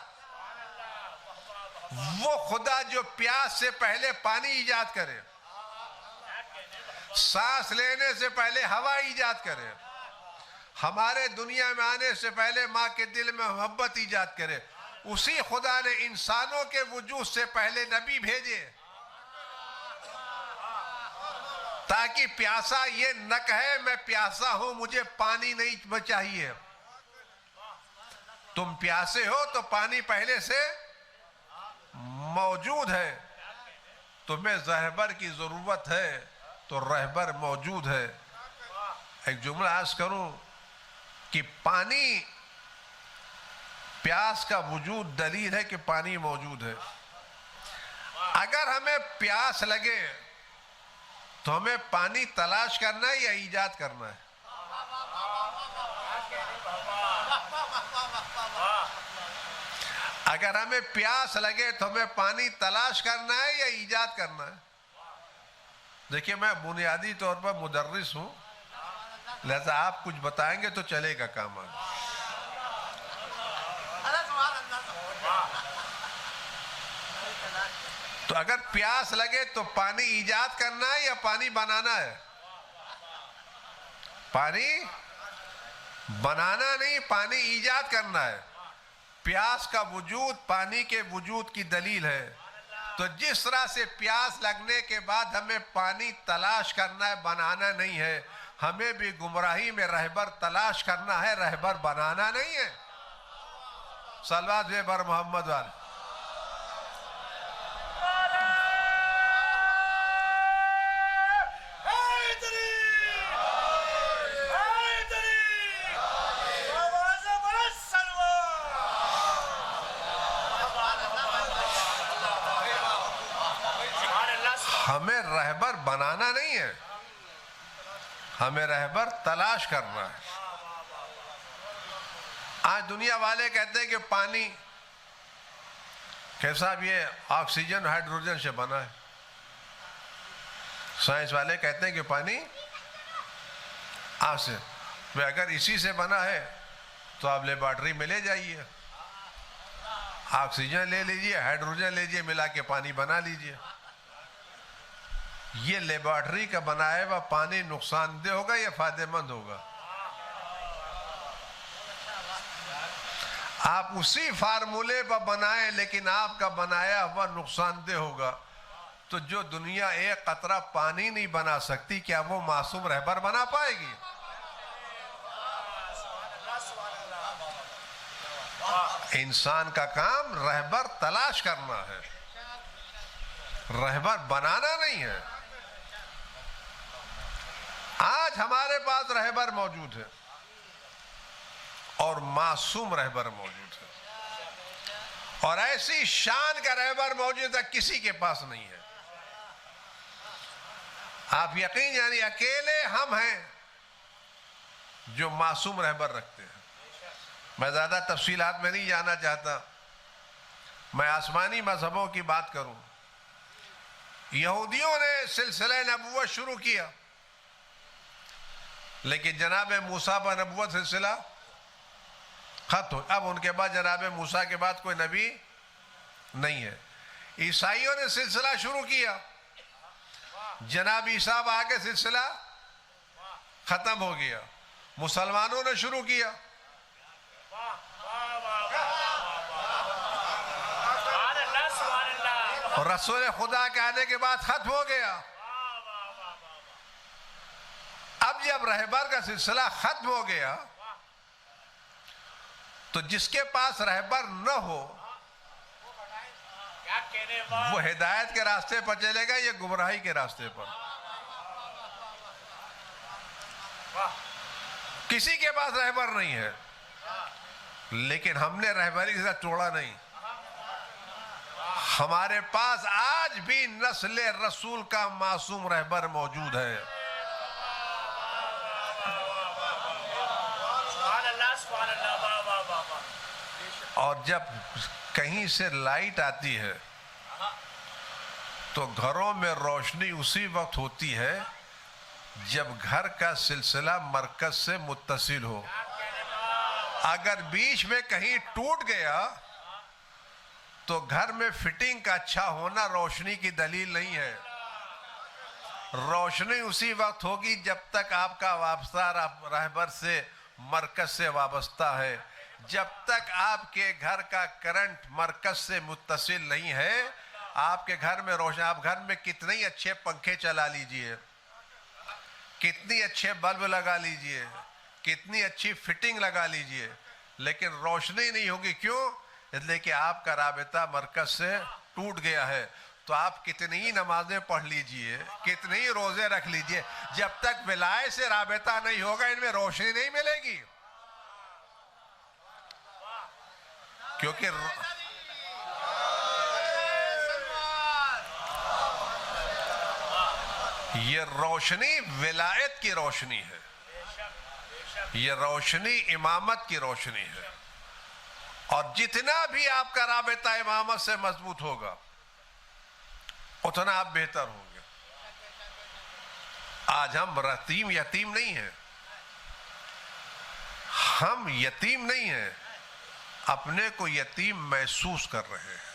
وہ خدا جو پیاس سے پہلے پانی ایجاد کرے، سانس لینے سے پہلے ہوا ایجاد کرے، ہمارے دنیا میں آنے سے پہلے ماں کے دل میں محبت ایجاد کرے، اسی خدا نے انسانوں کے وجود سے پہلے نبی بھیجے تاکہ پیاسا یہ نہ کہے میں پیاسا ہوں مجھے پانی نہیں چاہیے. تم پیاسے ہو تو پانی پہلے سے موجود ہے، تمہیں رہبر کی ضرورت ہے تو رہبر موجود ہے. ایک جملہ عرض کروں کہ پانی، پیاس کا وجود دلیل ہے کہ پانی موجود ہے. اگر ہمیں پیاس لگے تو ہمیں پانی تلاش کرنا ہے یا ایجاد کرنا ہے؟ اگر ہمیں پیاس لگے تو ہمیں پانی تلاش کرنا ہے یا ایجاد کرنا ہے؟ دیکھیے میں بنیادی طور پر مدرس ہوں، لہذا آپ کچھ بتائیں گے تو چلے گا کام آگے۔ تو اگر پیاس لگے تو پانی ایجاد کرنا ہے یا پانی بنانا ہے؟ پانی بنانا نہیں، پانی ایجاد کرنا ہے۔ پیاس کا وجود پانی کے وجود کی دلیل ہے۔ تو جس طرح سے پیاس لگنے کے بعد ہمیں پانی تلاش کرنا ہے، بنانا نہیں ہے، ہمیں بھی گمراہی میں رہبر تلاش کرنا ہے، رہبر بنانا نہیں ہے۔ صلوات بر محمد والے۔ ہمیں رہبر بنانا نہیں ہے، ہمیں رہبر تلاش کرنا ہے۔ آج دنیا والے کہتے ہیں کہ پانی کیسا بھی ہے، آکسیجن ہائیڈروجن سے بنا ہے۔ سائنس والے کہتے ہیں کہ پانی اگر اسی سے بنا ہے تو آپ لیبارٹری میں لے جائیے، آکسیجن لے لیجئے، ہائیڈروجن لے لیجئے، ملا کے پانی بنا لیجئے۔ یہ لیبارٹری کا بنایا ہوا پانی نقصان دہ ہوگا یا فائدہ مند ہوگا؟ آپ اسی فارمولے پر بنائیں لیکن آپ کا بنایا ہوا نقصان دہ ہوگا۔ تو جو دنیا ایک قطرہ پانی نہیں بنا سکتی، کیا وہ معصوم رہبر بنا پائے گی؟ انسان کا کام رہبر تلاش کرنا ہے، رہبر بنانا نہیں ہے۔ آج ہمارے پاس رہبر موجود ہے اور معصوم رہبر موجود ہے، اور ایسی شان کا رہبر موجود ہے کسی کے پاس نہیں ہے۔ آپ یقین یعنی اکیلے ہم ہیں جو معصوم رہبر رکھتے ہیں۔ میں زیادہ تفصیلات میں نہیں جانا چاہتا، میں آسمانی مذہبوں کی بات کروں۔ یہودیوں نے سلسلہ نبوت شروع کیا، لیکن جناب موسیٰ پر نبوت سلسلہ ختم۔ اب ان کے بعد جناب موسیٰ کے بعد کوئی نبی نہیں ہے۔ عیسائیوں نے سلسلہ شروع کیا، جناب عیسیٰ آگے سلسلہ ختم ہو گیا۔ مسلمانوں نے شروع کیا، اور رسول خدا کے آنے کے بعد ختم ہو گیا۔ اب جب رہبر کا سلسلہ ختم ہو گیا تو جس کے پاس رہبر نہ ہو وہ ہدایت کے راستے پر چلے گا یا گمراہی کے راستے پر؟ کسی کے پاس رہبر نہیں ہے، لیکن ہم نے رہبری کے ساتھ توڑا نہیں۔ ہمارے پاس آج بھی نسل رسول کا معصوم رہبر موجود ہے۔ اور جب کہیں سے لائٹ آتی ہے تو گھروں میں روشنی اسی وقت ہوتی ہے جب گھر کا سلسلہ مرکز سے متصل ہو۔ اگر بیچ میں کہیں ٹوٹ گیا تو گھر میں فٹنگ کا اچھا ہونا روشنی کی دلیل نہیں ہے۔ روشنی اسی وقت ہوگی جب تک آپ کا وابستہ رہبر سے مرکز سے وابستہ ہے۔ جب تک آپ کے گھر کا کرنٹ مرکز سے متصل نہیں ہے، آپ کے گھر میں روشنی، آپ گھر میں کتنے اچھے پنکھے چلا لیجئے، کتنی اچھے بلب لگا لیجئے، کتنی اچھی فٹنگ لگا لیجئے، لیکن روشنی نہیں ہوگی۔ کیوں؟ اس لیے کہ آپ کا رابطہ مرکز سے ٹوٹ گیا ہے۔ تو آپ کتنی ہی نمازیں پڑھ لیجئے، کتنے ہی روزے رکھ لیجئے، جب تک ولایت سے رابطہ نہیں ہوگا ان میں روشنی نہیں ملے گی۔ کیونکہ یہ روشنی ولایت کی روشنی ہے، یہ روشنی امامت کی روشنی ہے، اور جتنا بھی آپ کا رابطہ امامت سے مضبوط ہوگا اتنا آپ بہتر ہوں گے۔ آج ہم یتیم نہیں ہیں، ہم یتیم نہیں ہیں، اپنے کو یتیم محسوس کر رہے ہیں۔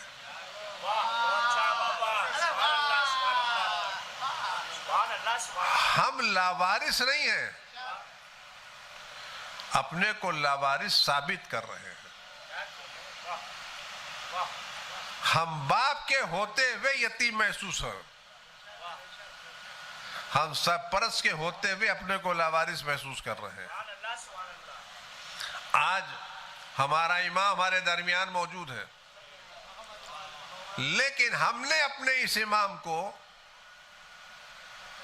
ہم لاوارث نہیں ہیں، اپنے کو لاوارث ثابت کر رہے ہیں۔ ہم باپ کے ہوتے ہوئے یتیم محسوس ہیں، ہم سرپرست کے ہوتے ہوئے اپنے کو لاوارث محسوس کر رہے ہیں۔ آج ہمارا امام ہمارے درمیان موجود ہے، لیکن ہم نے اپنے اس امام کو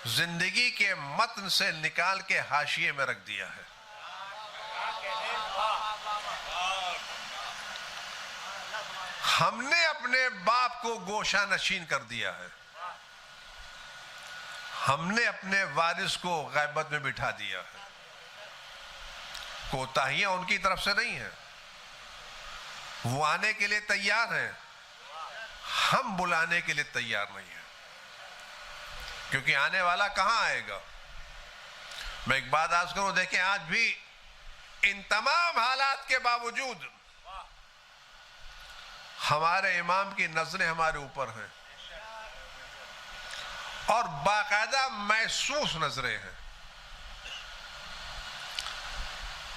زندگی کے متن سے نکال کے حاشیے میں رکھ دیا ہے۔ ہم نے اپنے باپ کو گوشہ نشین کر دیا ہے، ہم نے اپنے وارث کو غیبت میں بٹھا دیا ہے۔ کوتاہیاں ان کی طرف سے نہیں ہیں، وہ آنے کے لیے تیار ہیں، ہم بلانے کے لیے تیار نہیں ہیں، کیونکہ آنے والا کہاں آئے گا۔ میں ایک بات عرض کروں، دیکھیں آج بھی ان تمام حالات کے باوجود ہمارے امام کی نظریں ہمارے اوپر ہیں، اور باقاعدہ محسوس نظریں ہیں۔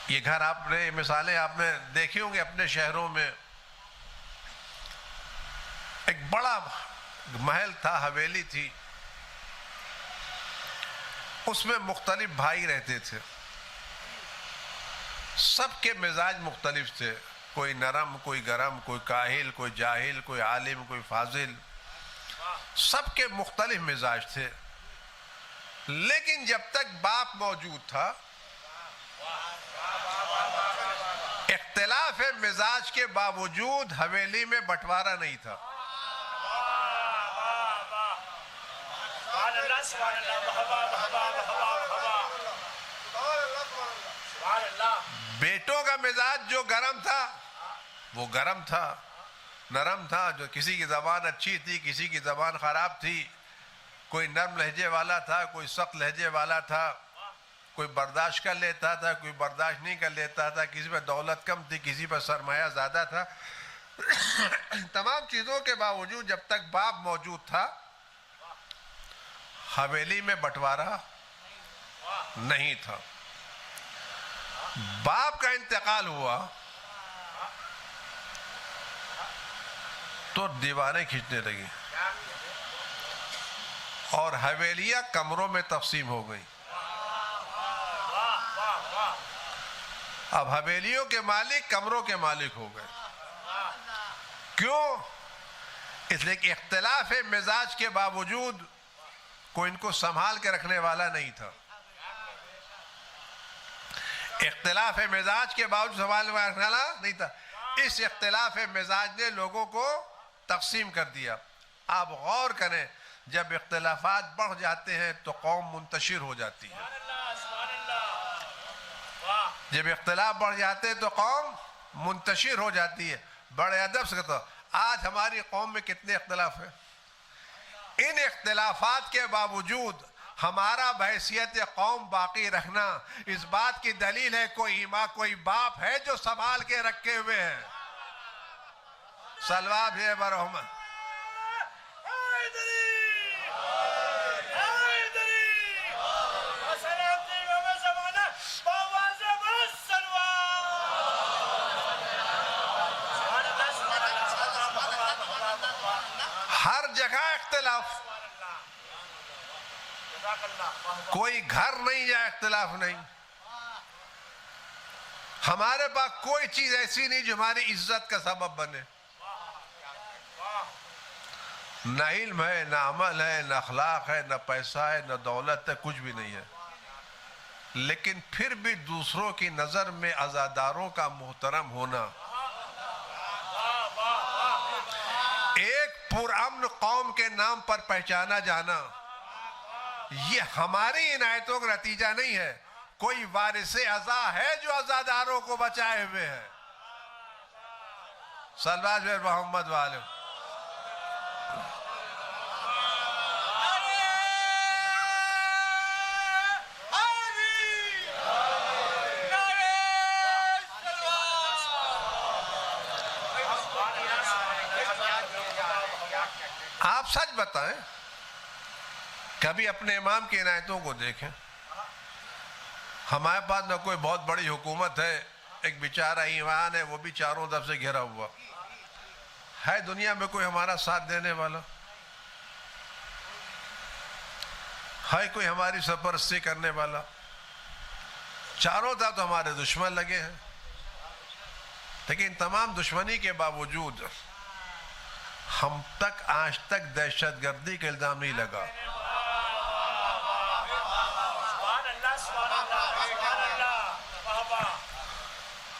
یہ گھر آپ نے مثالیں آپ نے دیکھی ہوں گے اپنے شہروں میں، ایک بڑا محل تھا، حویلی تھی، اس میں مختلف بھائی رہتے تھے، سب کے مزاج مختلف تھے، کوئی نرم، کوئی گرم، کوئی کاہل، کوئی جاہل، کوئی عالم، کوئی فاضل، سب کے مختلف مزاج تھے۔ لیکن جب تک باپ موجود تھا، اختلاف مزاج کے باوجود حویلی میں بٹوارا نہیں تھا۔ بیٹوں کا مزاج جو گرم تھا وہ گرم تھا، نرم تھا، جو کسی کی زبان اچھی تھی، کسی کی زبان خراب تھی، کوئی نرم لہجے والا تھا، کوئی سخت لہجے والا تھا، کوئی برداشت کر لیتا تھا، کوئی برداشت نہیں کر لیتا تھا، کسی پہ دولت کم تھی، کسی پہ سرمایہ زیادہ تھا۔ تمام چیزوں کے باوجود جب تک باپ موجود تھا حویلی میں بٹوارا نہیں تھا۔ باپ کا انتقال ہوا تو دیواریں کھینچنے لگی اور حویلیاں کمروں میں تقسیم ہو گئی۔ اب حویلیوں کے مالک کمروں کے مالک ہو گئے۔ کیوں؟ اس لیے کہ اختلاف مزاج کے باوجود کوئی ان کو سنبھال کے رکھنے والا نہیں تھا۔ اختلاف مزاج کے باوجود سنبھال کے رکھنے والا نہیں تھا، اس اختلاف مزاج نے لوگوں کو تقسیم کر دیا۔ آپ غور کریں، جب اختلافات بڑھ جاتے ہیں تو قوم منتشر ہو جاتی ہے، جب اختلاف بڑھ جاتے ہیں تو قوم منتشر ہو جاتی ہے۔ بڑے ادب سے کہتا ہوں، آج ہماری قوم میں کتنے اختلاف ہیں، ان اختلافات کے باوجود ہمارا بحیثیت قوم باقی رکھنا اس بات کی دلیل ہے کوئی ماں کوئی باپ ہے جو سنبھال کے رکھے ہوئے ہیں۔ سلوات ہے برحمت۔ ہر جگہ اختلاف، کوئی گھر نہیں یا اختلاف نہیں۔ ہمارے پاس کوئی چیز ایسی نہیں جو ہماری عزت کا سبب بنے، نہ علم ہے، نہ عمل ہے، نہ اخلاق ہے، نہ پیسہ ہے، نہ دولت ہے، کچھ بھی نہیں ہے۔ لیکن پھر بھی دوسروں کی نظر میں عزاداروں کا محترم ہونا، ایک پرامن قوم کے نام پر پہچانا جانا، یہ ہماری عنایتوں کا نتیجہ نہیں ہے. کوئی وارث عزا ہے جو عزاداروں کو بچائے ہوئے ہے. صلوات بر محمد والے. آپ سچ بتائیں, کبھی اپنے امام کی عنایتوں کو دیکھیں. ہمارے پاس نہ کوئی بہت بڑی حکومت ہے, ایک بیچارہ ایمان ہے, وہ بھی چاروں طرف سے گھرا ہوا ہے. دنیا میں کوئی ہمارا ساتھ دینے والا ہے؟ کوئی ہماری سرپرستی کرنے والا؟ چاروں طرف تو ہمارے دشمن لگے ہیں. لیکن تمام دشمنی کے باوجود ہم تک آج تک دہشت گردی کا الزام نہیں لگا.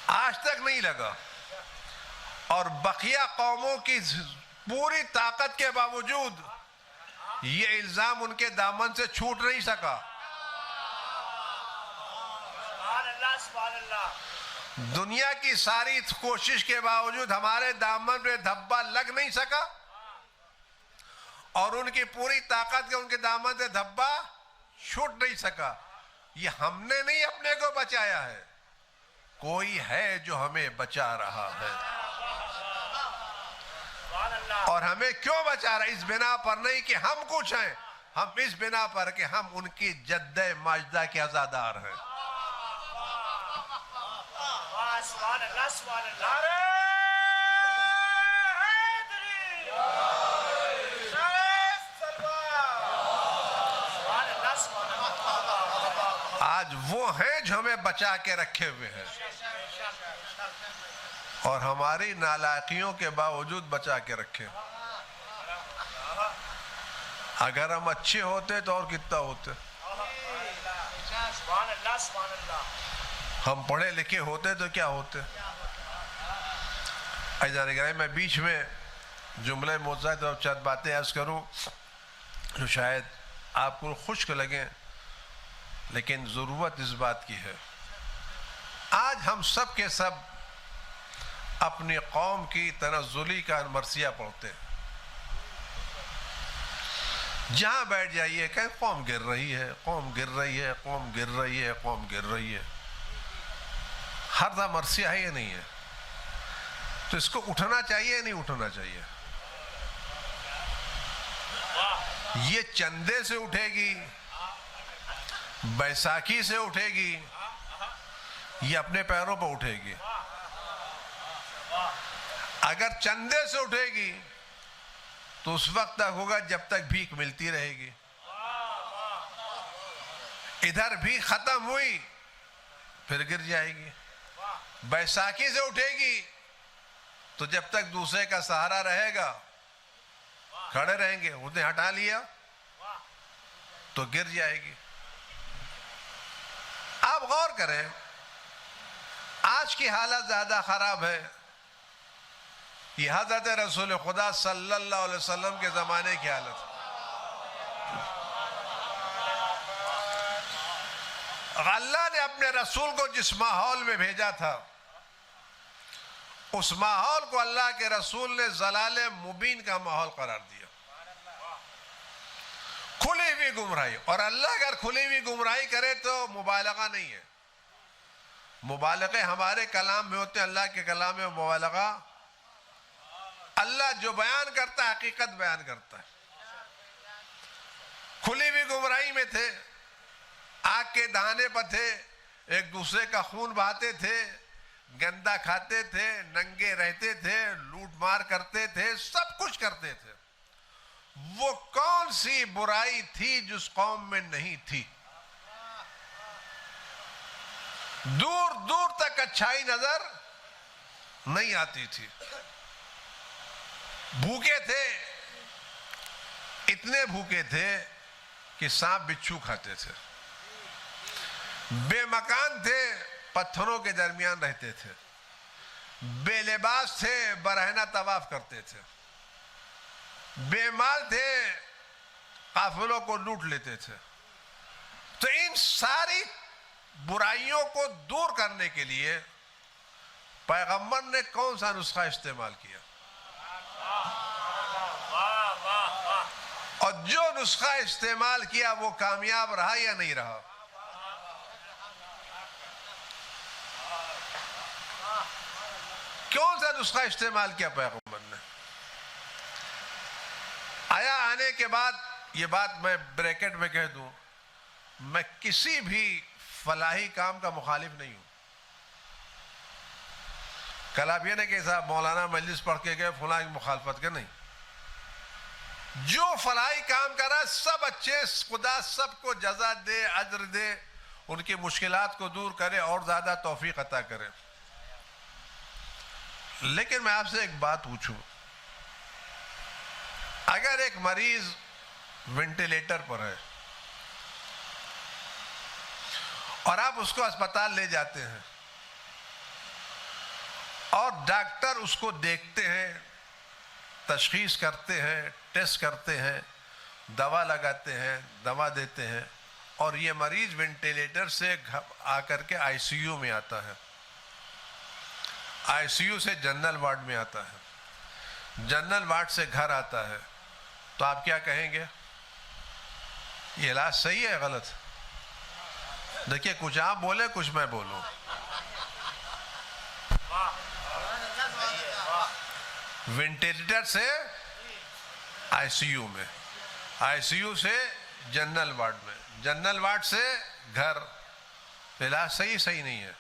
آج تک نہیں لگا. اور بقیہ قوموں کی پوری طاقت کے باوجود یہ الزام ان کے دامن سے چھوٹ نہیں سکا. دنیا کی ساری کوشش کے باوجود ہمارے دامن پہ دھبا لگ نہیں سکا, اور ان کی پوری طاقت کے ان کے دامن سے دھبا چھوٹ نہیں سکا. یہ ہم نے نہیں اپنے کو بچایا ہے, کوئی ہے جو ہمیں بچا رہا ہے. اور ہمیں کیوں بچا رہا ہے؟ اس بنا پر نہیں کہ ہم کچھ ہیں, ہم اس بنا پر کہ ہم ان کی جد ماجدہ کے عزادار ہیں. آج وہ ہیں جو ہمیں بچا کے رکھے ہوئے ہیں, اور ہماری نالائقیوں کے باوجود بچا کے رکھے. اگر ہم اچھے ہوتے تو اور کتنا ہوتے, ہم پڑھے لکھے ہوتے تو کیا ہوتے. میں بیچ میں جملے موضوع تو چند باتیں عرض کروں جو شاید آپ کو خشک لگیں, لیکن ضرورت اس بات کی ہے. آج ہم سب کے سب اپنی قوم کی تنزلی کا مرثیہ پڑھتے ہیں. جہاں بیٹھ جائیے کہ قوم گر رہی ہے, قوم گر رہی ہے, قوم گر رہی ہے, قوم گر رہی ہے. ہر دا مرثیہ ہے, یہ نہیں ہے. تو اس کو اٹھنا چاہیے نہیں اٹھنا چاہیے؟ یہ چندے سے اٹھے گی, بیساکھی سے اٹھے گی, یہ اپنے پیروں پر اٹھے گی. اگر چندے سے اٹھے گی تو اس وقت تک ہوگا جب تک بھیک ملتی رہے گی. ادھر بھی ختم ہوئی پھر گر جائے گی. بیساکھی سے اٹھے گی تو جب تک دوسرے کا سہارا رہے گا کھڑے رہیں گے, اس نے ہٹا لیا تو گر جائے گی. آپ غور کریں, آج کی حالت زیادہ خراب ہے یہ حضرت رسول خدا صلی اللہ علیہ وسلم کے زمانے کی حالت. اللہ نے اپنے رسول کو جس ماحول میں بھیجا تھا, اس ماحول کو اللہ کے رسول نے ضلال مبین کا ماحول قرار دیا, کھلی ہوئی گمراہی. اور اللہ اگر کھلی ہوئی گمراہی کرے تو مبالغہ نہیں ہے. مبالغے ہمارے کلام میں ہوتے ہیں, اللہ کے کلام میں مبالغہ. اللہ جو بیان کرتا ہے حقیقت بیان کرتا ہے. کھلی ہوئی گمراہی میں تھے, آگ کے دہانے پر تھے, ایک دوسرے کا خون بہاتے تھے, گندا کھاتے تھے, ننگے رہتے تھے, لوٹ مار کرتے تھے, سب کچھ کرتے تھے. وہ کون سی برائی تھی جس قوم میں نہیں تھی؟ دور دور تک اچھائی نظر نہیں آتی تھی. بھوکے تھے, اتنے بھوکے تھے کہ سانپ بچھو کھاتے تھے. بے مکان تھے, پتھروں کے درمیان رہتے تھے. بے لباس تھے, برہنہ طواف کرتے تھے. بے مال تھے, قافلوں کو لوٹ لیتے تھے. تو ان ساری برائیوں کو دور کرنے کے لیے پیغمبر نے کون سا نسخہ استعمال کیا؟ اور جو نسخہ استعمال کیا وہ کامیاب رہا یا نہیں رہا؟ کون سا نسخہ استعمال کیا پیغمبر نے؟ آیا آنے کے بعد یہ بات میں بریکٹ میں کہہ دوں، میں کسی بھی فلاحی کام کا مخالف نہیں ہوں. کل آپ یہ نہیں کہ صاحب مولانا مجلس پڑھ کے گئے فلاں کی مخالفت کے، نہیں. جو فلاحی کام کرا سب اچھے، خدا سب کو جزا دے، اجر دے، ان کی مشکلات کو دور کرے اور زیادہ توفیق عطا کرے. لیکن میں آپ سے ایک بات پوچھوں، اگر ایک مریض وینٹیلیٹر پر ہے اور آپ اس کو اسپتال لے جاتے ہیں اور ڈاکٹر اس کو دیکھتے ہیں، تشخیص کرتے ہیں، ٹیسٹ کرتے ہیں، دوا لگاتے ہیں، دوا دیتے ہیں، اور یہ مریض وینٹیلیٹر سے آ کر کے آئی سی یو میں آتا ہے، آئی سی یو سے جنرل وارڈ میں آتا ہے، جنرل وارڈ سے گھر آتا ہے، تو آپ کیا کہیں گے؟ یہ علاج صحیح ہے غلط؟ دیکھیے کچھ آپ بولے کچھ میں بولوں. وینٹیلیٹر سے آئی سی یو میں، آئی سی یو سے جنرل وارڈ میں، جنرل وارڈ سے گھر، علاج صحیح نہیں ہے.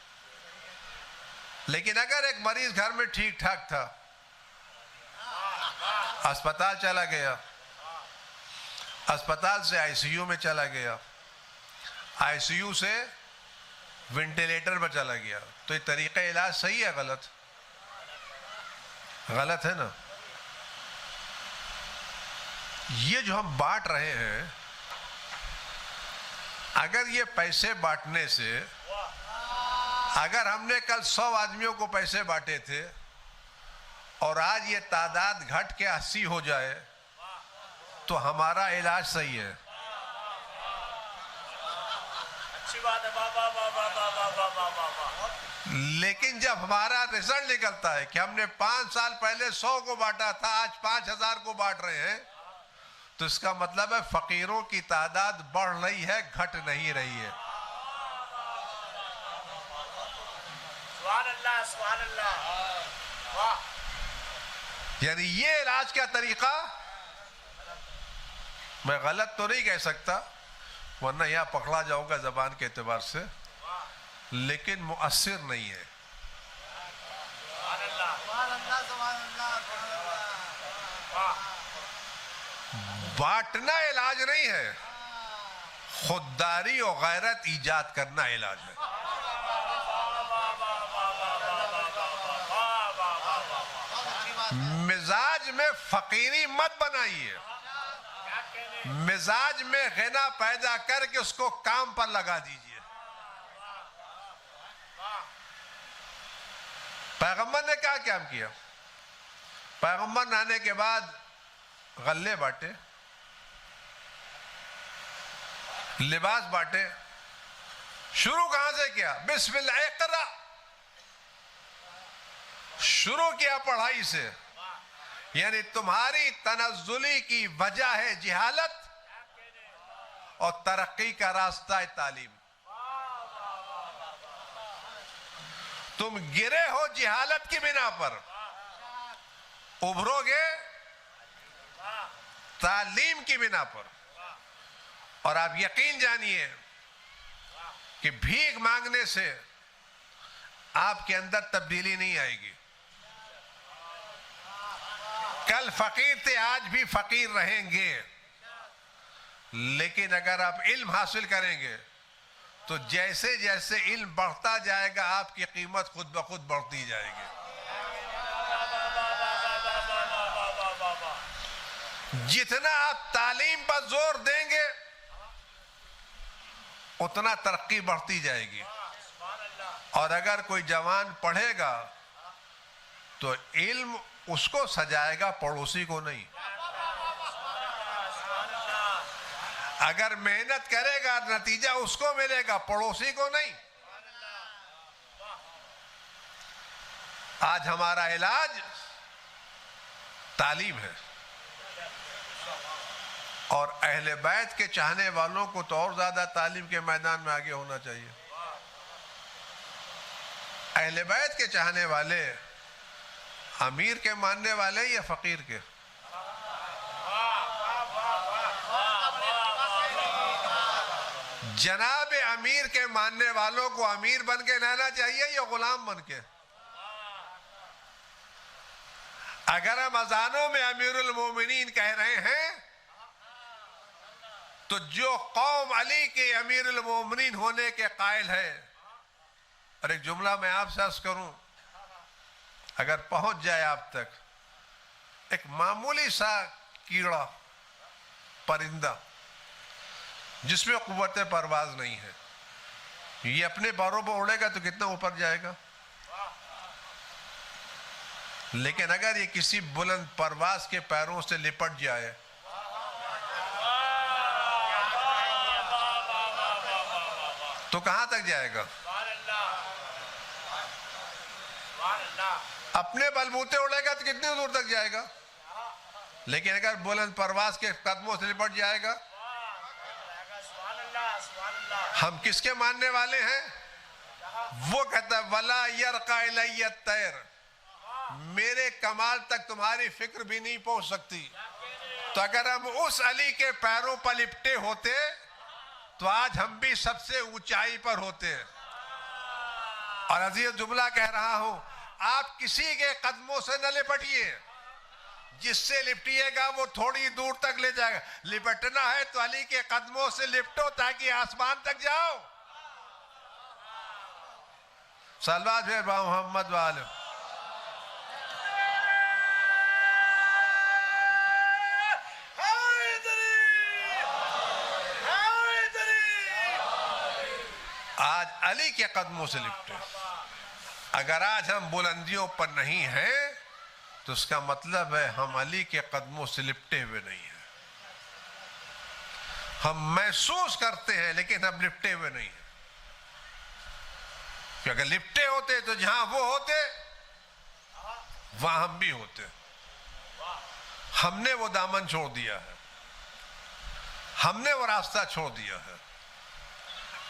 لیکن اگر ایک مریض گھر میں ٹھیک ٹھاک تھا، اسپتال چلا گیا، اسپتال سے آئی سی یو میں چلا گیا، آئی سی یو سے وینٹیلیٹر پر چلا گیا، تو یہ طریقہ علاج صحیح ہے غلط؟ غلط ہے نا. یہ جو ہم بانٹ رہے ہیں، اگر یہ پیسے بانٹنے سے، اگر ہم نے کل 100 آدمیوں کو پیسے بانٹے تھے اور آج یہ تعداد گھٹ کے 80 ہو جائے تو ہمارا علاج صحیح ہے. لیکن جب ہمارا رزلٹ نکلتا ہے کہ ہم نے 5 سال پہلے 100 کو بانٹا تھا، آج 5000 کو بانٹ رہے ہیں، تو اس کا مطلب ہے فقیروں کی تعداد بڑھ رہی ہے، گھٹ نہیں رہی ہے. سبحان اللہ، سبحان اللہ. واہ. یعنی یہ علاج کا طریقہ میں غلط تو نہیں کہہ سکتا، ورنہ یہاں پکڑا جاؤں گا زبان کے اعتبار سے، لیکن مؤثر نہیں ہے. بانٹنا علاج نہیں ہے، خودداری اور غیرت ایجاد کرنا علاج ہے. مزاج میں فقیری مت بنائیے، مزاج میں غنا پیدا کر کے اس کو کام پر لگا دیجئے. پیغمبر نے کیا کام کیا؟ پیغمبر نے آنے کے بعد غلے بانٹے، لباس بانٹے. شروع کہاں سے کیا؟ بسم اللہ اقرا، شروع کیا پڑھائی سے. یعنی تمہاری تنزلی کی وجہ ہے جہالت اور ترقی کا راستہ ہے تعلیم. تم گرے ہو جہالت کی بنا پر، ابھرو گے تعلیم کی بنا پر. اور آپ یقین جانیے کہ بھیک مانگنے سے آپ کے اندر تبدیلی نہیں آئے گی. کل فقیر تھے، آج بھی فقیر رہیں گے. لیکن اگر آپ علم حاصل کریں گے تو جیسے جیسے علم بڑھتا جائے گا آپ کی قیمت خود بخود بڑھتی جائے گی. جتنا آپ تعلیم پر زور دیں گے اتنا ترقی بڑھتی جائے گی. اور اگر کوئی جوان پڑھے گا تو علم اس کو سجائے گا، پڑوسی کو نہیں. اگر محنت کرے گا نتیجہ اس کو ملے گا، پڑوسی کو نہیں۔ آج ہمارا علاج تعلیم ہے، اور اہل بیت کے چاہنے والوں کو تو اور زیادہ تعلیم کے میدان میں آگے ہونا چاہیے۔ اہل بیت کے چاہنے والے امیر کے ماننے والے یا فقیر کے؟ جناب امیر کے ماننے والوں کو امیر بن کے رہنا چاہیے یا غلام بن کے؟ اگر ہم اذانوں میں امیر المومنین کہہ رہے ہیں تو جو قوم علی کے امیر المومنین ہونے کے قائل ہے، اور ایک جملہ میں آپ سے عرض کروں، اگر پہنچ جائے آپ تک ایک معمولی سا کیڑا پرندہ جس میں قوت پرواز نہیں ہے، یہ اپنے پروں پر اڑے گا تو کتنا اوپر جائے گا، لیکن اگر یہ کسی بلند پرواز کے پیروں سے لپٹ جائے تو کہاں تک جائے گا؟ اپنے بلبوتے اڑے گا تو کتنے دور تک جائے گا، لیکن اگر بلند پرواز کے قدموں سے لپٹ جائے گا۔ ہم کس کے ماننے والے ہیں؟ وہ کہتا ہے وَلَا يَرْقَ إِلَيَّ الطَّيْرُ، میرے کمال تک تمہاری فکر بھی نہیں پہنچ سکتی۔ تو اگر ہم اس علی کے پیروں پر لپٹے ہوتے تو آج ہم بھی سب سے اونچائی پر ہوتے۔ اور عزیز جملہ کہہ رہا ہوں، آپ کسی کے قدموں سے نہ لپٹیے، جس سے لپٹیے گا وہ تھوڑی دور تک لے جائے گا۔ لپٹنا ہے تو علی کے قدموں سے لپٹو تاکہ آسمان تک جاؤ۔ صلوات بھیج با محمد والے۔ آج علی کے قدموں سے لپٹے۔ اگر آج ہم بلندیوں پر نہیں ہیں تو اس کا مطلب ہے ہم علی کے قدموں سے لپٹے ہوئے نہیں ہیں۔ ہم محسوس کرتے ہیں لیکن ہم لپٹے ہوئے نہیں ہیں، کہ اگر لپٹے ہوتے تو جہاں وہ ہوتے وہاں ہم بھی ہوتے۔ ہم نے وہ دامن چھوڑ دیا ہے، ہم نے وہ راستہ چھوڑ دیا ہے۔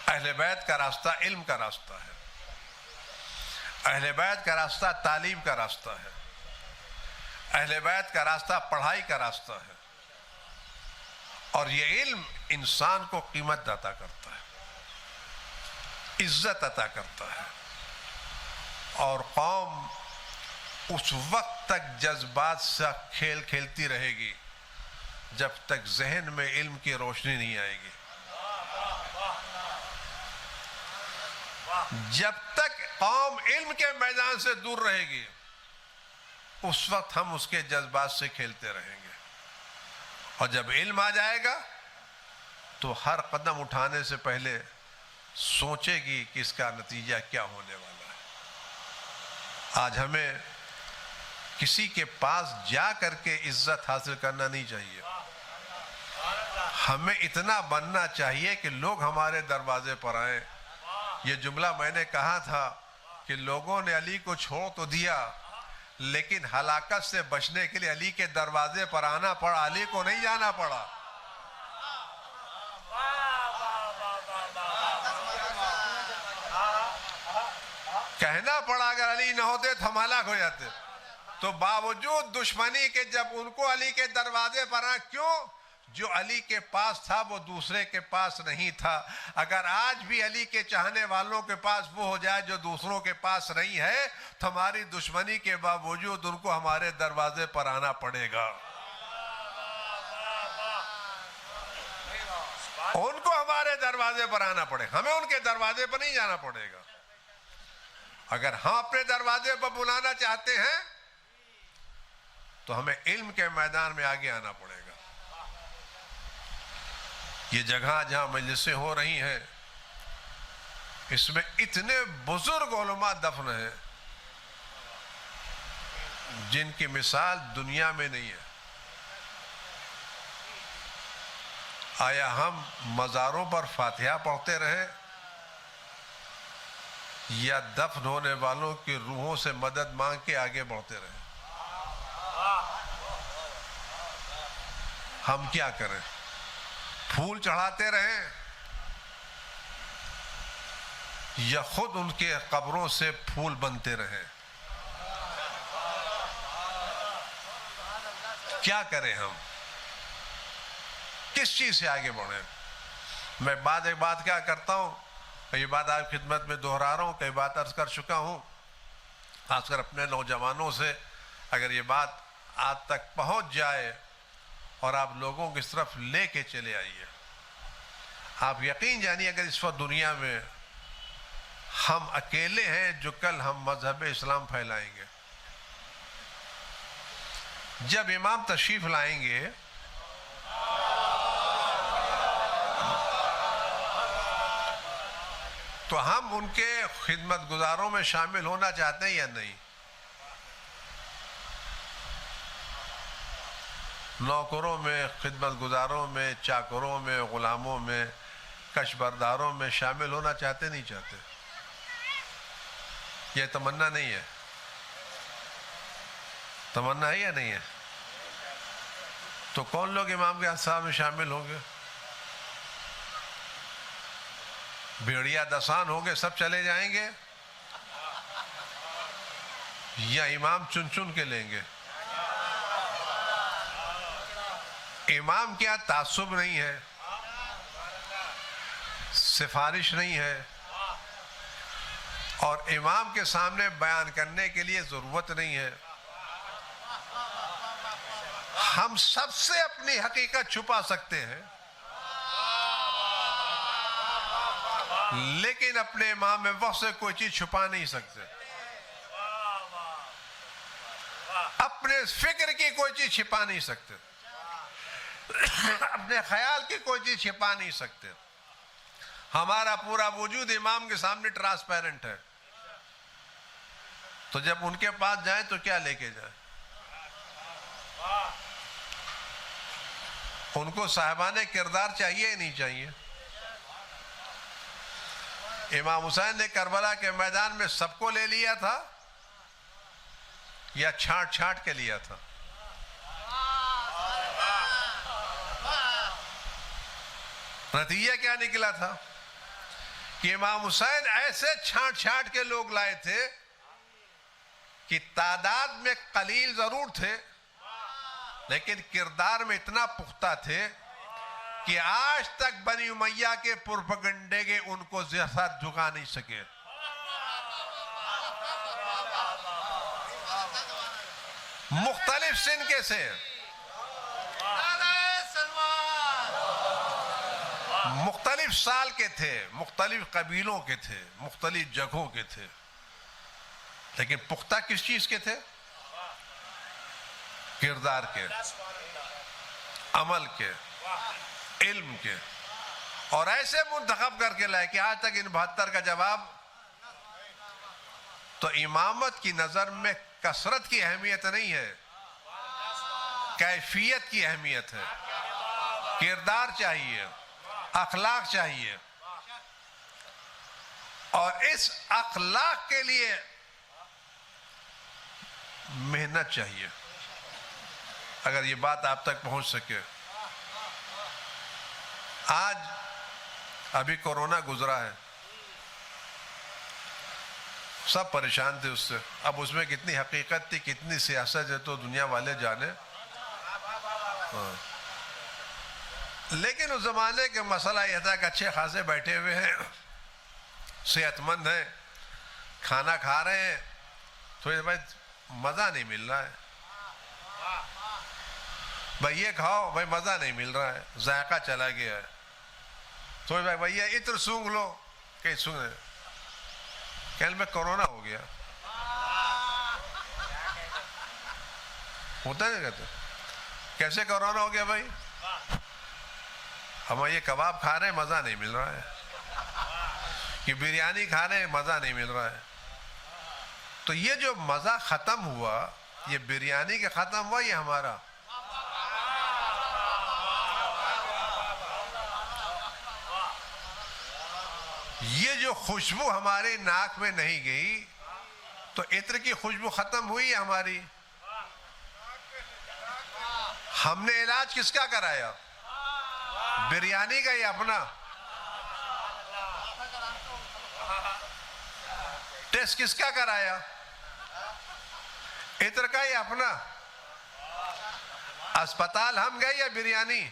اہل بیت کا راستہ علم کا راستہ ہے، اہل بیت کا راستہ تعلیم کا راستہ ہے، اہل بیت کا راستہ پڑھائی کا راستہ ہے، اور یہ علم انسان کو قیمت عطا کرتا ہے، عزت عطا کرتا ہے، اور قوم اس وقت تک جذبات سے کھیل کھیلتی رہے گی جب تک ذہن میں علم کی روشنی نہیں آئے گی۔ جب تک قوم علم کے میدان سے دور رہے گی اس وقت ہم اس کے جذبات سے کھیلتے رہیں گے، اور جب علم آ جائے گا تو ہر قدم اٹھانے سے پہلے سوچے گی کہ اس کا نتیجہ کیا ہونے والا ہے۔ آج ہمیں کسی کے پاس جا کر کے عزت حاصل کرنا نہیں چاہیے، ہمیں اتنا بننا چاہیے کہ لوگ ہمارے دروازے پر آئیں۔ یہ جملہ میں نے کہا تھا کہ لوگوں نے علی کو چھوڑ تو دیا لیکن ہلاکت سے بچنے کے لیے علی کے دروازے پر آنا پڑا، علی کو نہیں جانا پڑا۔ کہنا پڑا اگر علی نہ ہوتے تو ہم ہلاک ہو جاتے۔ تو باوجود دشمنی کے جب ان کو علی کے دروازے پر آنا، کیوں؟ جو علی کے پاس تھا وہ دوسرے کے پاس نہیں تھا۔ اگر آج بھی علی کے چاہنے والوں کے پاس وہ ہو جائے جو دوسروں کے پاس نہیں ہے تو ہماری دشمنی کے باوجود ان کو ہمارے دروازے پر آنا پڑے گا، ان کو ہمارے دروازے پر آنا پڑے گا، ہمیں ان کے دروازے پر نہیں جانا پڑے گا۔ اگر ہم اپنے دروازے پر بلانا چاہتے ہیں تو ہمیں علم کے میدان میں آگے آنا پڑے گا۔ یہ جگہ جہاں مجلسیں ہو رہی ہیں اس میں اتنے بزرگ علماء دفن ہیں جن کی مثال دنیا میں نہیں ہے۔ آیا ہم مزاروں پر فاتحہ پڑھتے رہے یا دفن ہونے والوں کی روحوں سے مدد مانگ کے آگے بڑھتے رہے؟ ہم کیا کریں؟ پھول چڑھاتے رہیں یا خود ان کے قبروں سے پھول بنتے رہیں؟ کیا کریں ہم؟ کس چیز سے آگے بڑھیں؟ میں ایک بات کیا کرتا ہوں، یہ بات آپ خدمت میں دہرا رہا ہوں، کئی بات عرض کر چکا ہوں، خاص کر اپنے نوجوانوں سے اگر یہ بات آپ تک پہنچ جائے اور آپ لوگوں کی طرف لے کے چلے آئیے، آپ یقین جانیے اگر اس وقت دنیا میں ہم اکیلے ہیں جو کل ہم مذہب اسلام پھیلائیں گے. جب امام تشریف لائیں گے تو ہم ان کے خدمت گزاروں میں شامل ہونا چاہتے ہیں یا نہیں؟ نوکروں میں، خدمت گزاروں میں، چاکروں میں، غلاموں میں، کشبرداروں میں شامل ہونا چاہتے نہیں چاہتے؟ یہ تمنا نہیں ہے؟ تمنا ہے یا نہیں ہے؟ تو کون لوگ امام کے اصحاب میں شامل ہوں گے؟ بھیڑیا دسان ہوں گے، سب چلے جائیں گے، یا امام چن چن کے لیں گے؟ امام کیا تعصب نہیں ہے، سفارش نہیں ہے، اور امام کے سامنے بیان کرنے کے لیے ضرورت نہیں ہے. ہم سب سے اپنی حقیقت چھپا سکتے ہیں لیکن اپنے امام وقت سے کوئی چیز چھپا نہیں سکتے. اپنے فکر کی کوئی چیز چھپا نہیں سکتے، اپنے خیال کی کوئی چیز چھپا نہیں سکتے. ہمارا پورا وجود امام کے سامنے ٹرانسپیرنٹ ہے. تو جب ان کے پاس جائیں تو کیا لے کے جائیں؟ ان کو صاحبان کردار چاہیے ہی نہیں چاہیے؟ امام حسین نے کربلا کے میدان میں سب کو لے لیا تھا یا چھانٹ چھانٹ کے لیا تھا؟ نتیجہ کیا نکلا تھا کہ امام حسین ایسے چھانٹ چھانٹ کے لوگ لائے تھے کہ تعداد میں قلیل ضرور تھے لیکن کردار میں اتنا پختہ تھے کہ آج تک بنی امیہ کے پروپیگنڈے کے ان کو ساتھ جھکا نہیں سکے. مختلف سن کے سے، مختلف سال کے تھے، مختلف قبیلوں کے تھے، مختلف جگہوں کے تھے، لیکن پختہ کس چیز کے تھے؟ کردار کے، عمل کے، علم کے. اور ایسے منتخب کر کے لائے کہ آج تک ان 72 کا جواب. تو امامت کی نظر میں کثرت کی اہمیت نہیں ہے، کیفیت کی اہمیت ہے. کردار چاہیے، اخلاق چاہیے، اور اس اخلاق کے لیے محنت چاہیے. اگر یہ بات آپ تک پہنچ سکے. آج ابھی کورونا گزرا ہے، سب پریشان تھے اس سے. اب اس میں کتنی حقیقت تھی، کتنی سیاست ہے تو دنیا والے جانے. لیکن اس زمانے کے مسئلہ یہ تھا کہ اچھے خاصے بیٹھے ہوئے ہیں، صحت مند ہیں، کھانا کھا رہے ہیں، تو بھائی مزہ نہیں مل رہا ہے. بھائی یہ کھاؤ، بھائی مزہ نہیں مل رہا ہے، ذائقہ چلا گیا ہے. تو بھائی یہ عطر سونگ لو، کہ سونگ کہنے میں کرونا ہو گیا. ہوتا ہے کہتے کیسے کرونا ہو گیا بھائی؟ ہم یہ کباب کھا رہے ہیں، مزہ نہیں مل رہا ہے. کہ بریانی کھا رہے ہیں، مزہ نہیں مل رہا ہے. تو یہ جو مزہ ختم ہوا، یہ بریانی کے ختم ہوا، یہ ہمارا یہ جو خوشبو ہمارے ناک میں نہیں گئی تو عطر کی خوشبو ختم ہوئی ہماری. ہم نے علاج کس کا کرایا؟ بریانی کا یا اپنا؟ ٹیسٹ کس کا کرایا؟ عطر کا یا اپنا؟ اسپتال ہم گئے یا بریانی؟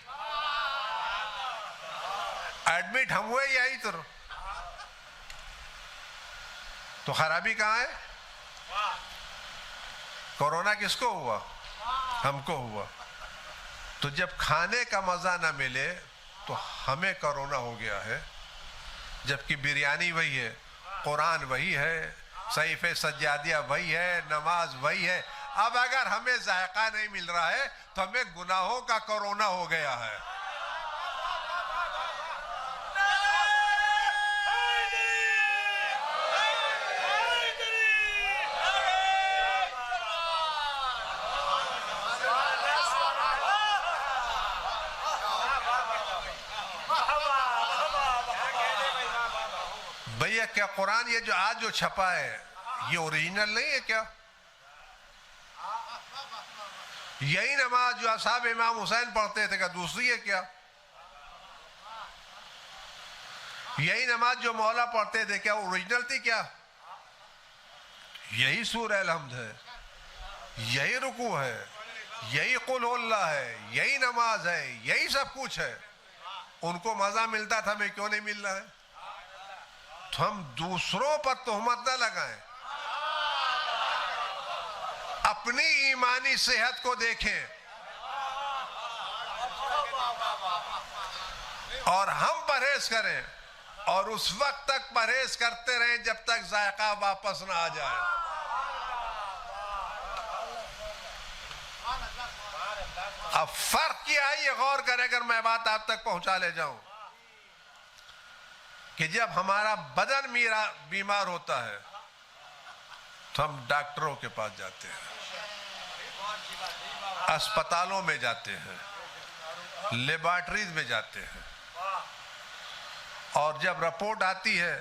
ایڈمٹ ہم ہوئے یا عطر؟ تو خرابی کہاں ہے؟ کورونا کس کو ہوا؟ ہم کو ہوا. تو جب کھانے کا مزہ نہ ملے تو ہمیں کورونا ہو گیا ہے، جبکہ بریانی وہی ہے، قرآن وہی ہے، صحیفے سجادیہ وہی ہے، نماز وہی ہے. اب اگر ہمیں ذائقہ نہیں مل رہا ہے تو ہمیں گناہوں کا کورونا ہو گیا ہے. بھیا کیا قرآن یہ جو آج جو چھپا ہے یہ اوریجنل نہیں ہے کیا؟ یہی نماز جو اصحاب امام حسین پڑھتے تھے کیا دوسری ہے کیا؟ یہی نماز جو مولا پڑھتے تھے کیا اوریجنل تھی کیا؟ یہی سورہ الحمد ہے، یہی رکوع ہے، یہی قل اللہ ہے، یہی نماز ہے، یہی سب کچھ ہے. ان کو مزہ ملتا تھا، ہمیں کیوں نہیں مل رہا ہے؟ تو ہم دوسروں پر تہمت نہ لگائیں، اپنی ایمانی صحت کو دیکھیں اور ہم پرہیز کریں، اور اس وقت تک پرہیز کرتے رہیں جب تک ذائقہ واپس نہ آ جائے. اب فرق کیا ہے یہ غور کریں، اگر میں بات آپ تک پہنچا لے جاؤں، کہ جب ہمارا بدن بیمار ہوتا ہے تو ہم ڈاکٹروں کے پاس جاتے ہیں، اسپتالوں میں جاتے ہیں، لیبارٹریز میں جاتے ہیں، اور جب رپورٹ آتی ہے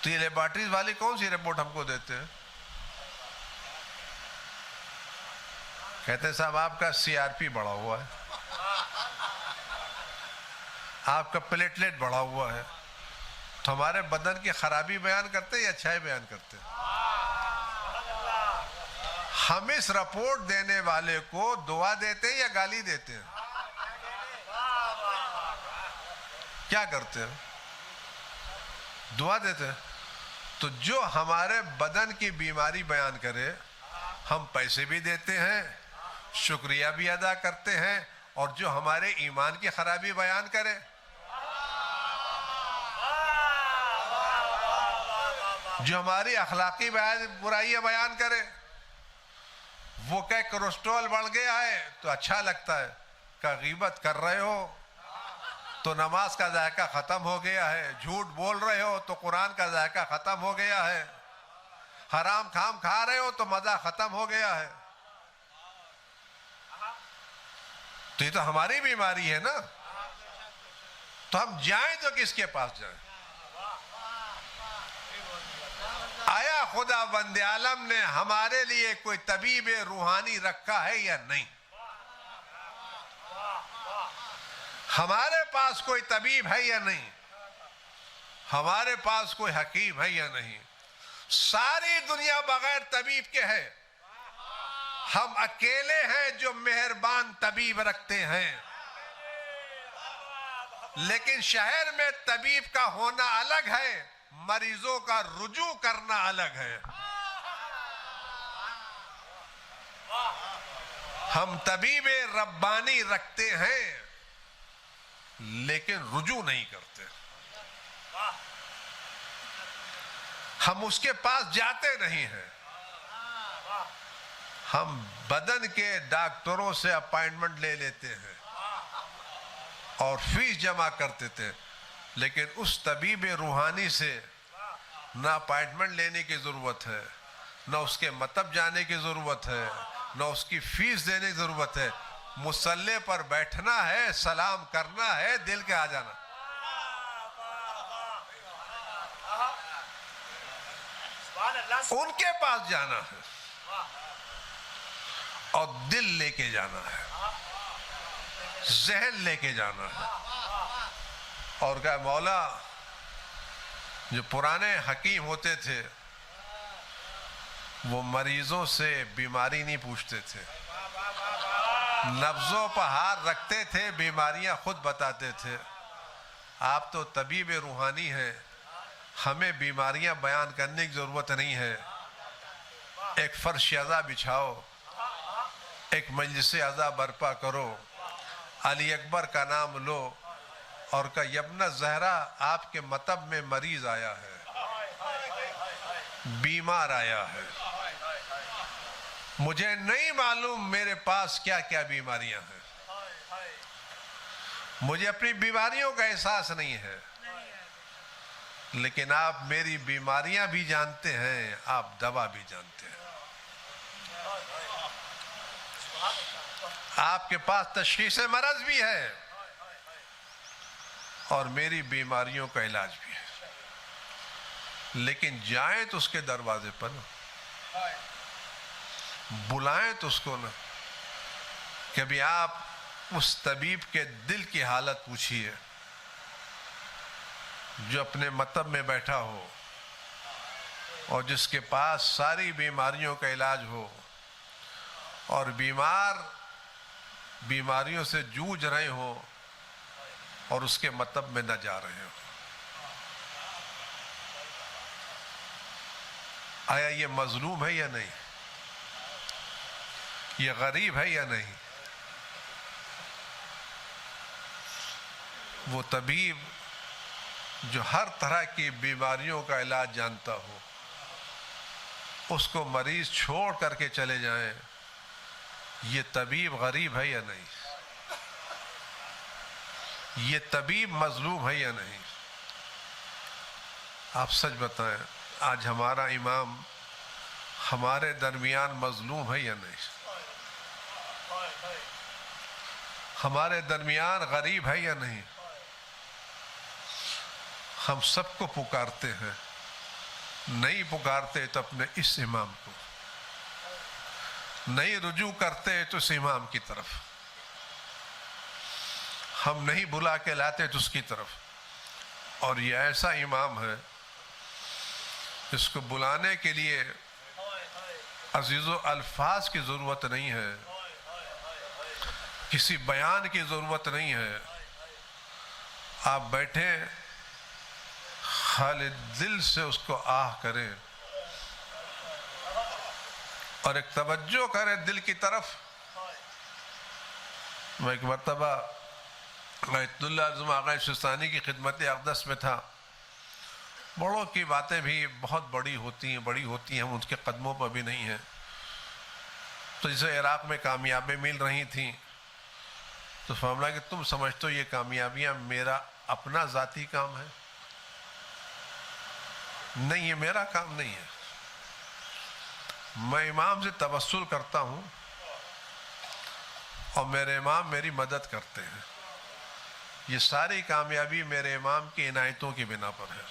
تو یہ لیبارٹریز والے کون سی رپورٹ ہم کو دیتے ہیں؟ کہتے ہیں صاحب آپ کا سی آر پی بڑھا ہوا ہے، آپ کا پلیٹلیٹ بڑھا ہوا ہے. تو ہمارے بدن کی خرابی بیان کرتے یا اچھائی بیان کرتے؟ ہم اس رپورٹ دینے والے کو دعا دیتے یا گالی دیتے ہیں؟ کیا کرتے ہیں؟ دعا دیتے ہیں. تو جو ہمارے بدن کی بیماری بیان کرے ہم پیسے بھی دیتے ہیں، شکریہ بھی ادا کرتے ہیں، اور جو ہمارے ایمان کی خرابی بیان کرے، جو ہماری اخلاقی برائیاں بیان کرے، وہ کہ کولیسٹرول بڑھ گیا ہے تو اچھا لگتا ہے، کہ غیبت کر رہے ہو تو نماز کا ذائقہ ختم ہو گیا ہے، جھوٹ بول رہے ہو تو قرآن کا ذائقہ ختم ہو گیا ہے، حرام کھام کھا رہے ہو تو مزہ ختم ہو گیا ہے. تو یہ تو ہماری بیماری ہے نا. تو ہم جائیں تو کس کے پاس جائیں؟ آیا خدا بند عالم نے ہمارے لیے کوئی طبیب روحانی رکھا ہے یا نہیں؟ ہمارے پاس کوئی طبیب ہے یا نہیں؟ ہمارے پاس کوئی حکیم ہے یا نہیں؟ ساری دنیا بغیر طبیب کے ہے، ہم اکیلے ہیں جو مہربان طبیب رکھتے ہیں. لیکن شہر میں طبیب کا ہونا الگ ہے، مریضوں کا رجوع کرنا الگ ہے. ہم طبیب ربانی رکھتے ہیں لیکن رجوع نہیں کرتے. ہم اس کے پاس جاتے نہیں ہیں. ہم بدن کے ڈاکٹروں سے اپائنٹمنٹ لے لیتے ہیں اور فیس جمع کرتے تھے، لیکن اس طبیب روحانی سے نہ اپائنٹمنٹ لینے کی ضرورت ہے، نہ اس کے مطب جانے کی ضرورت ہے، نہ اس کی فیس دینے کی ضرورت ہے. مصلی پر بیٹھنا ہے، سلام کرنا ہے، دل کے آ جانا. ان کے پاس جانا ہے اور دل لے کے جانا ہے، ذہن لے کے جانا ہے. اور کہا مولا جو پرانے حکیم ہوتے تھے وہ مریضوں سے بیماری نہیں پوچھتے تھے، نبضوں پر ہاتھ رکھتے تھے، بیماریاں خود بتاتے تھے. آپ تو طبیب روحانی ہیں، ہمیں بیماریاں بیان کرنے کی ضرورت نہیں ہے. ایک فرش عزا بچھاؤ، ایک مجلس عزا برپا کرو، علی اکبر کا نام لو اور کہا یبن زہرا آپ کے مطب میں مریض آیا ہے، بیمار آیا ہے، مجھے نہیں معلوم میرے پاس کیا کیا بیماریاں ہیں، مجھے اپنی بیماریوں کا احساس نہیں ہے، لیکن آپ میری بیماریاں بھی جانتے ہیں، آپ دوا بھی جانتے ہیں. آپ کے پاس تشخیص مرض بھی ہے اور میری بیماریوں کا علاج بھی ہے. لیکن جائیں تو اس کے دروازے پر نا، بلائیں تو اس کو نا. کبھی آپ اس طبیب کے دل کی حالت پوچھئے جو اپنے مطب میں بیٹھا ہو اور جس کے پاس ساری بیماریوں کا علاج ہو اور بیمار بیماریوں سے جوجھ رہے ہو اور اس کے مطب میں نہ جا رہے ہو. آیا یہ مظلوم ہے یا نہیں؟ یہ غریب ہے یا نہیں؟ وہ طبیب جو ہر طرح کی بیماریوں کا علاج جانتا ہو، اس کو مریض چھوڑ کر کے چلے جائیں، یہ طبیب غریب ہے یا نہیں؟ یہ طبیب مظلوم ہے یا نہیں؟ آپ سچ بتائیں، آج ہمارا امام ہمارے درمیان مظلوم ہے یا نہیں؟ ہمارے درمیان غریب ہے یا نہیں؟ ہم سب کو پکارتے ہیں، نہیں پکارتے تو اپنے اس امام کو، نہیں رجوع کرتے تو اس امام کی طرف، ہم نہیں بلا کے لاتے تو اس کی طرف. اور یہ ایسا امام ہے اس کو بلانے کے لیے عزیز و الفاظ کی ضرورت نہیں ہے، کسی بیان کی ضرورت نہیں ہے. آپ بیٹھیں، خالص دل سے اس کو آہ کریں اور ایک توجہ کریں دل کی طرف. میں ایک مرتبہ غیث اللہ اعظم آغا سستانی کی خدمت اقدس میں تھا. بڑوں کی باتیں بھی بہت بڑی ہوتی ہیں، ہم ان کے قدموں پر بھی نہیں ہیں. تو جسے عراق میں کامیابی مل رہی تھیں تو فرمایا کہ تم سمجھتے ہو یہ کامیابیاں میرا اپنا ذاتی کام ہے؟ نہیں، یہ میرا کام نہیں ہے. میں امام سے توسل کرتا ہوں اور میرے امام میری مدد کرتے ہیں. یہ ساری کامیابی میرے امام کی عنایتوں کی بنا پر ہے.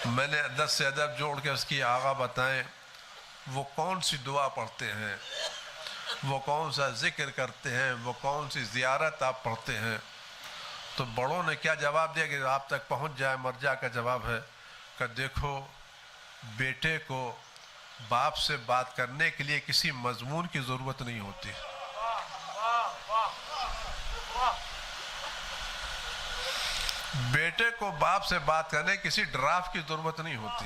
میں نے 10 سے ادب جوڑ کے اس کی آغا بتائیں وہ کون سی دعا پڑھتے ہیں، وہ کون سا ذکر کرتے ہیں، وہ کون سی زیارت آپ پڑھتے ہیں. تو بڑوں نے کیا جواب دیا کہ آپ تک پہنچ جائے، مرجع کا جواب ہے کہ دیکھو بیٹے کو باپ سے بات کرنے کے لیے کسی مضمون کی ضرورت نہیں ہوتی. بیٹے کو باپ سے بات کرنے کسی ڈرافٹ کی ضرورت نہیں ہوتی.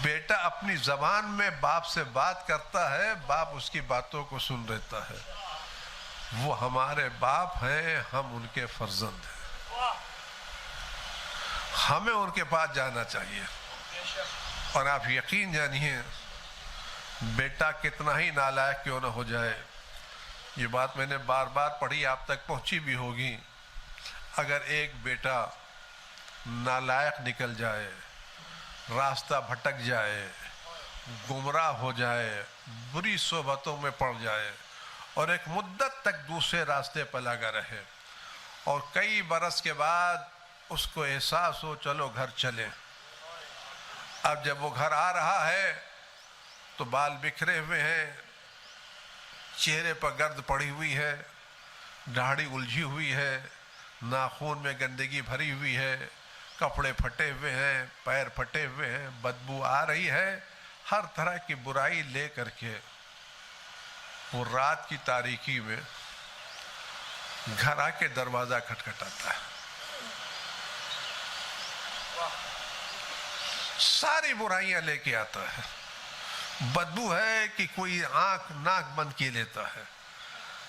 بیٹا اپنی زبان میں باپ سے بات کرتا ہے، باپ اس کی باتوں کو سن لیتا ہے. وہ ہمارے باپ ہیں، ہم ان کے فرزند ہیں، ہمیں ان کے پاس جانا چاہیے. اور آپ یقین جانیے بیٹا کتنا ہی نالائق کیوں نہ ہو جائے، یہ بات میں نے بار بار پڑھی، آپ تک پہنچی بھی ہوگی. اگر ایک بیٹا نالائق نکل جائے، راستہ بھٹک جائے، گمراہ ہو جائے، بری صحبتوں میں پڑ جائے اور ایک مدت تک دوسرے راستے پر لگا رہے اور کئی برس کے بعد اس کو احساس ہو چلو گھر چلیں، اب جب وہ گھر آ رہا ہے تو بال بکھرے ہوئے ہیں، چہرے پر گرد پڑی ہوئی ہے، داڑھی الجھی ہوئی ہے، ناخون میں گندگی بھری ہوئی ہے، کپڑے پھٹے ہوئے ہیں، پیر پھٹے ہوئے ہیں، بدبو آ رہی ہے، ہر طرح کی برائی لے کر کے وہ رات کی تاریکی میں گھر آ کے دروازہ کھٹکھٹاتا ہے. ساری برائیاں لے کے آتا ہے. بدبو ہے کہ کوئی آنکھ ناک بند کیے لیتا ہے،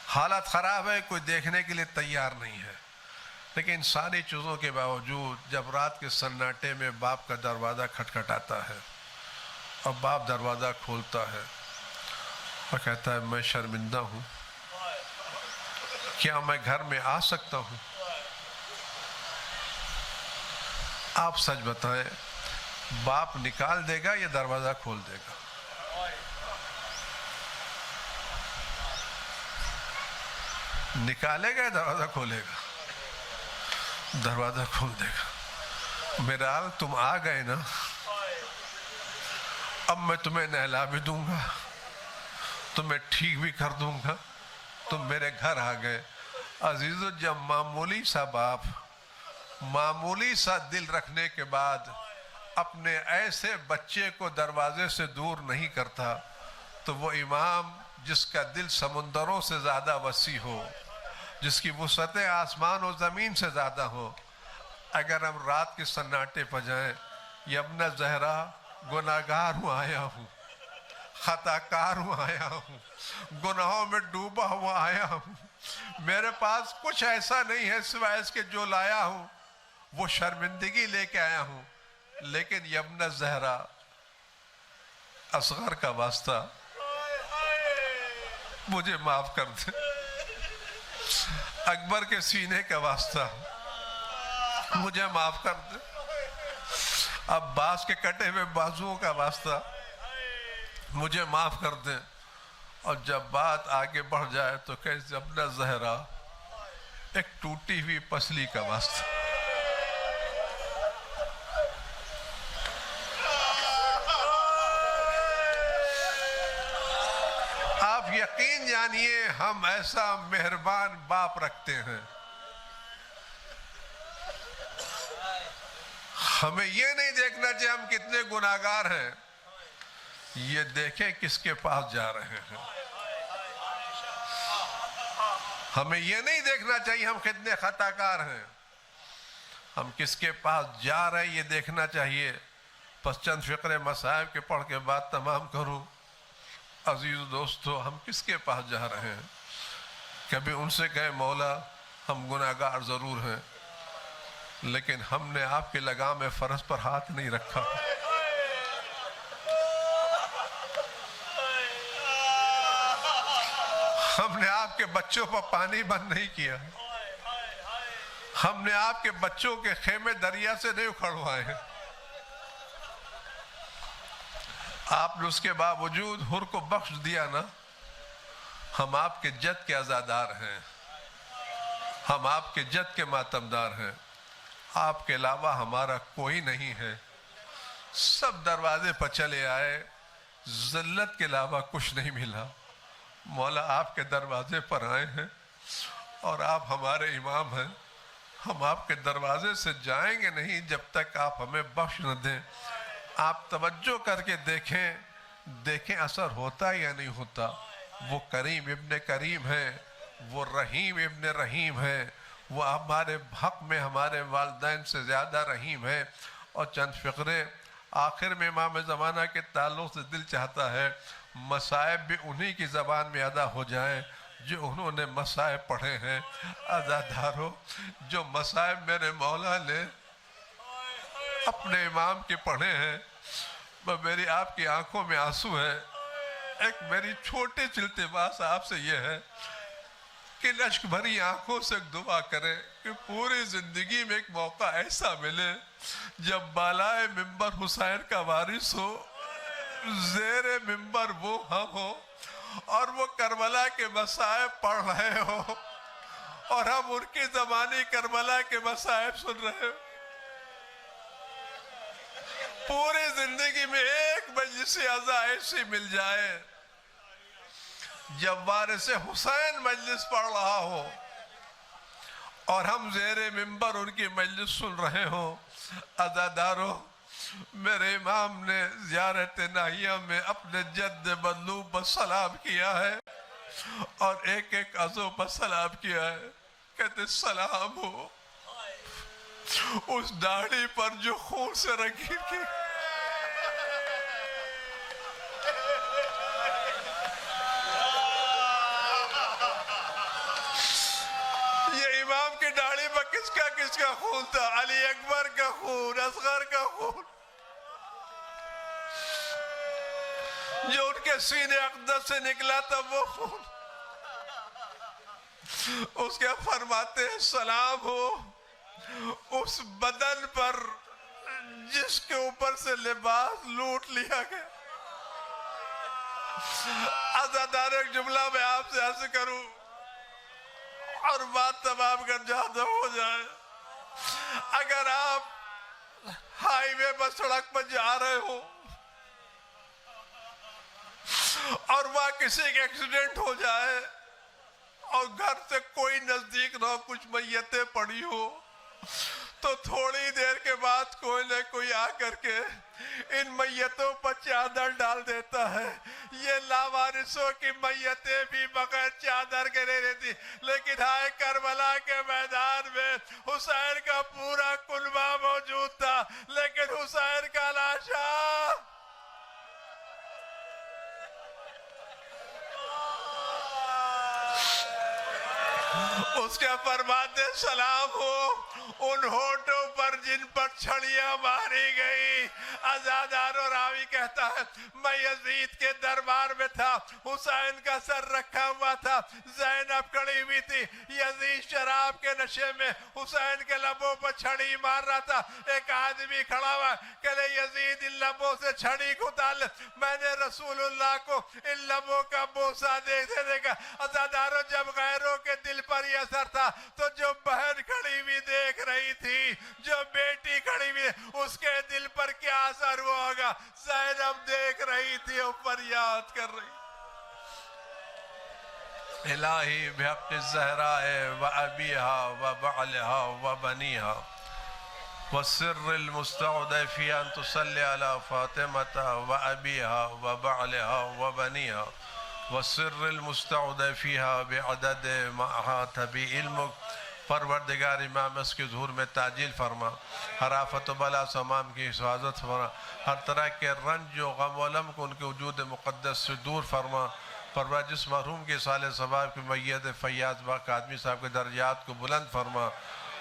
حالت خراب ہے، کوئی دیکھنے کے لیے تیار نہیں ہے. لیکن ساری چیزوں کے باوجود جب رات کے سناٹے میں باپ کا دروازہ کھٹکھٹاتا ہے اور باپ دروازہ کھولتا ہے اور کہتا ہے میں شرمندہ ہوں، کیا میں گھر میں آ سکتا ہوں؟ آپ سچ بتائیں، باپ نکال دے گا یا دروازہ کھول دے گا؟ نکالے گا یا دروازہ کھولے گا؟ دروازہ کھول دے گا. میرا حال تم آ گئے نا، اب میں تمہیں نہلا بھی دوں گا، تمہیں ٹھیک بھی کر دوں گا، تم میرے گھر آ گئے. عزیزو، جب معمولی سا باپ معمولی سا دل رکھنے کے بعد اپنے ایسے بچے کو دروازے سے دور نہیں کرتا تو وہ امام جس کا دل سمندروں سے زیادہ وسیع ہو، جس کی وسعتیں آسمان و زمین سے زیادہ ہو، اگر ہم رات کے سناٹے پر جائیں، یمنا زہرا گناہگار ہوں آیا ہوں، خطا کار ہوں آیا ہوں، گناہوں میں ڈوبا ہوا آیا ہوں، میرے پاس کچھ ایسا نہیں ہے سوائے اس کے جو لایا ہوں وہ شرمندگی لے کے آیا ہوں، لیکن یمنا زہرا اصغر کا واسطہ مجھے معاف کر دے، اکبر کے سینے کا واسطہ مجھے معاف کر دے، عباس کے کٹے ہوئے بازوؤں کا واسطہ مجھے معاف کر دے. اور جب بات آگے بڑھ جائے تو کہے یمنا زہرا ایک ٹوٹی ہوئی پسلی کا واسطہ. آپ یقین جانیے ہم ایسا مہربان باپ رکھتے ہیں. ہمیں یہ نہیں دیکھنا چاہیے ہم کتنے گناہگار ہیں، یہ دیکھیں کس کے پاس جا رہے ہیں. ہمیں یہ نہیں دیکھنا چاہیے ہم کتنے خطا کار ہیں، ہم کس کے پاس جا رہے ہیں یہ دیکھنا چاہیے. پس چند فقرے مصائب کے پڑھ کے بات تمام کروں. عزیز دوستو، ہم کس کے پاس جا رہے ہیں؟ کبھی ان سے کہے مولا ہم گناہگار ضرور ہیں، لیکن ہم نے آپ کے لگام فرض پر ہاتھ نہیں رکھا، ہم نے آپ کے بچوں پر پانی بند نہیں کیا، ہم نے آپ کے بچوں کے خیمے دریا سے نہیں اکھڑوائے ہیں. آپ نے اس کے باوجود حر کو بخش دیا نا. ہم آپ کے جد کے عزادار ہیں، ہم آپ کے جد کے ماتمدار ہیں، آپ کے علاوہ ہمارا کوئی نہیں ہے. سب دروازے پر چلے آئے، ذلت کے علاوہ کچھ نہیں ملا. مولا آپ کے دروازے پر آئے ہیں اور آپ ہمارے امام ہیں. ہم آپ کے دروازے سے جائیں گے نہیں جب تک آپ ہمیں بخش نہ دیں. آپ توجہ کر کے دیکھیں اثر ہوتا یا نہیں ہوتا. وہ کریم ابن کریم ہے، وہ رحیم ابن رحیم ہے، وہ ہمارے حق میں ہمارے والدین سے زیادہ رحیم ہے. اور چند فقرے آخر میں امام زمانہ کے تعلق سے دل چاہتا ہے مصائب بھی انہی کی زبان میں ادا ہو جائیں جو انہوں نے مصائب پڑھے ہیں. عزادارو، جو مصائب میرے مولا نے اپنے امام کے پڑھے ہیں، میری آپ کی آنکھوں میں آنسو ہے. ایک میری چھوٹی سی التماس آپ سے یہ ہے کہ اشک بھری آنکھوں سے دعا کریں کہ پوری زندگی میں ایک موقع ایسا ملے جب بالائے ممبر حسین کا وارث ہو، زیر ممبر وہ ہم ہو اور وہ کربلا کے مصائب پڑھ رہے ہو اور ہم ان کی زمانی کربلا کے مصائب سن رہے ہو. پوری زندگی میں ایک مجلس اعزا ایسی مل جائے جب وارث حسین مجلس پڑھ رہا ہو اور ہم زیر منبر ان کی مجلس سن رہے ہوں. عزادارو، میرے امام نے زیارت ناہیہ میں اپنے جد مطلوب پر سلام کیا ہے اور ایک ایک عضو پر سلام کیا ہے. کہتے سلام ہو اس داڑھی پر جو خون سے رنگین کی. یہ امام کی داڑھی پر کس کا خون تھا؟ علی اکبر کا خون، اصغر کا خون، جو ان کے سینے اقدس سے نکلا تھا وہ خون. اس کے فرماتے ہیں سلام ہو اس بدن پر جس کے اوپر سے لباس لوٹ لیا گیا. عزادار، ایک جملہ میں آپ سے عرض کروں اور بات تمام کر جہاں ہو جائے. اگر آپ ہائی وے پر سڑک پر جا رہے ہو اور وہاں کسی کا ایکسیڈنٹ ہو جائے اور گھر سے کوئی نزدیک نہ ہو، کچھ میتیں پڑی ہو، تو تھوڑی دیر کے بعد کوئی نہ کوئی آ کر کے ان میتوں پر چادر ڈال دیتا ہے. یہ لاوارثوں کی میتیں بھی بغیر چادر کے نہیں رہتی. لیکن ہائے کربلا کے میدان میں حسین کا پورا کنبہ موجود تھا، لیکن حسین کا لاشا اس کے فرماتے سلام ہو ان ہونٹوں پر جن پر چھڑیاں ماری گئی. عزادار و راوی کہتا ہے میں یزید کے دربار میں تھا، حسین کا سر رکھا ہوا تھا، زینب کھڑی ہوئی تھی. یزید شراب کے نشے میں حسین کے لبوں پر چھڑی مار رہا تھا. ایک آدمی کھڑا ہوا کہ لے یزید ان لبوں سے چھڑی کو ڈال. میں نے رسول اللہ کو ان لبوں کا بوسہ دینے کا. عزاداروں، جب غیروں کے دل پر یہ اثر تھا تو جو بہن کھڑی ہوئی دیکھ رہی تھی، جو بیٹی کھڑی ہوئی، اس کے دل پر کیا اثر ہوا ہوگا؟ زینب دیکھ رہی تھی اور فریاد کر رہی. الہی بحق الزہراء و ابیہا و بعلہا و بنیہا والسر المستودع فی ان تصلی علی فاطمہ و ابیہا و بعلہا و بنیہا والسر المستودع فیہا بعدد ما احاط بعلمک. پروردگار امام اس کے ظہور میں تعجیل فرما، ہر آفت و بلا سے امام کی حفاظت فرما، ہر طرح کے رنج و غم و علم کو ان کے وجود مقدس سے دور فرما. پروردگار جس مرحوم کے صالح ثواب کی میت فیاض باق آدمی صاحب کے درجات کو بلند فرما،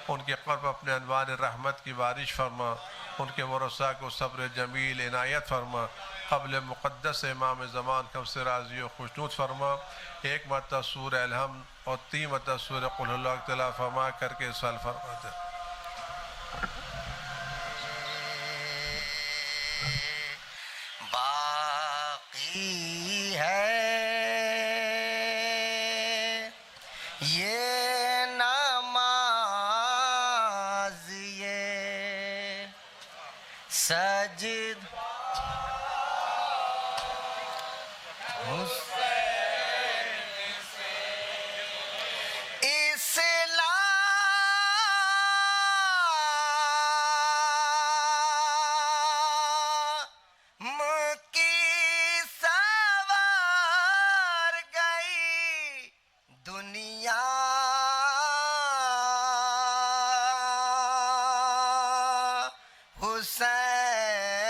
ان کے قرب اپنے عنوان رحمت کی بارش فرما، ان کے ورثاء کو صبر جمیل عنایت فرما. قبل مقدس امام زمان کم سے راضی و خوشنود فرما. ایک مرتبہ سورہ الحمد اور 3 مرتبہ سورہ قل اللہ تعالیٰ فرما کر کے سال فرماتے ہیں. باقی ہے یہ نماز یہ سجد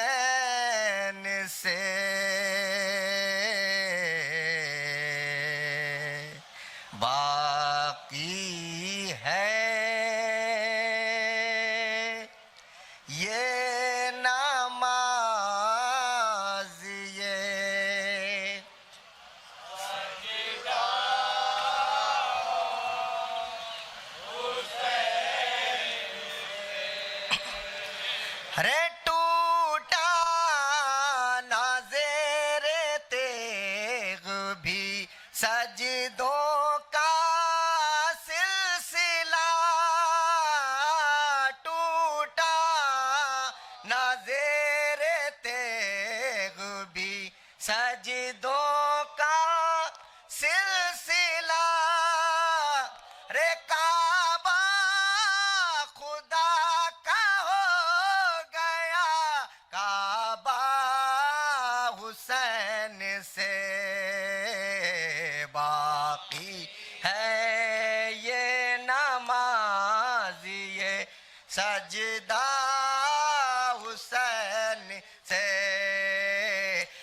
حسین سے باقی ہے یہ نماز یہ رے ٹوٹا نازیر تیغ بھی سجدوں کا سلسلہ ٹوٹا نازیر رے کعبہ خدا کا ہو گیا کعبہ حسین سے باقی ہے یہ نماز یہ سجدہ حسین سے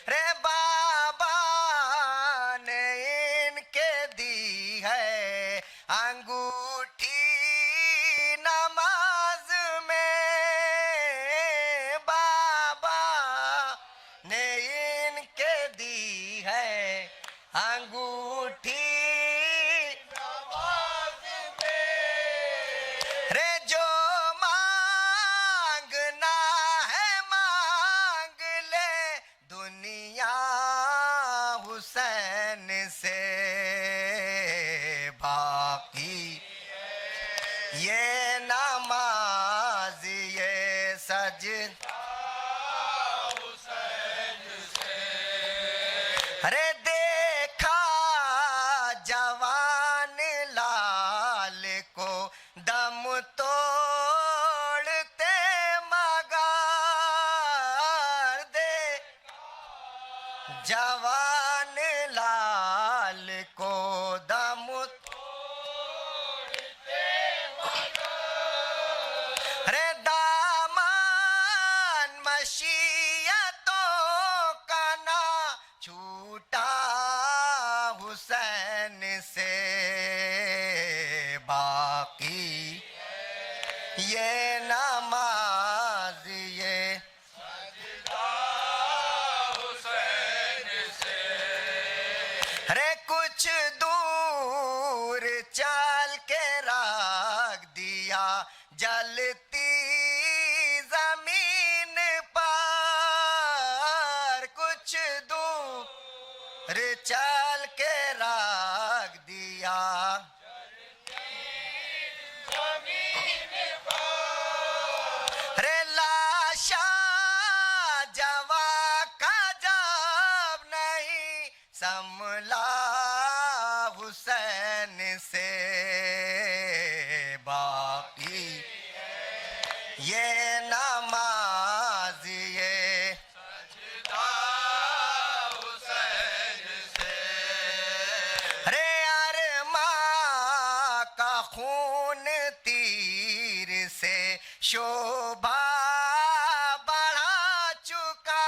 رے بابا نے ان کے دی ہے انگوٹھی نماز میں بابا نے ان کے دی ہے انگوٹھی رے جو مانگنا ہے مانگ لے دنیا حسین سے باقی یہ نماز یہ سجدہ ارے دیکھا جوان لال کو دم توڑتے مگر دے جوان لال کو دم رے دامن مشیتوں کا نہ چھوٹا حسین سے باقی یہ نماز یہ رے کچھ دور چل کے رکھ دیا جلتی زمین پر کچھ دور چل کے رکھ دیا رے لاشا جوا کا جب نہیں سنبھلا حسین سے باقی یہ نماز یہ رے ارماں کا خون تیر سے شوبھا بڑھا چکا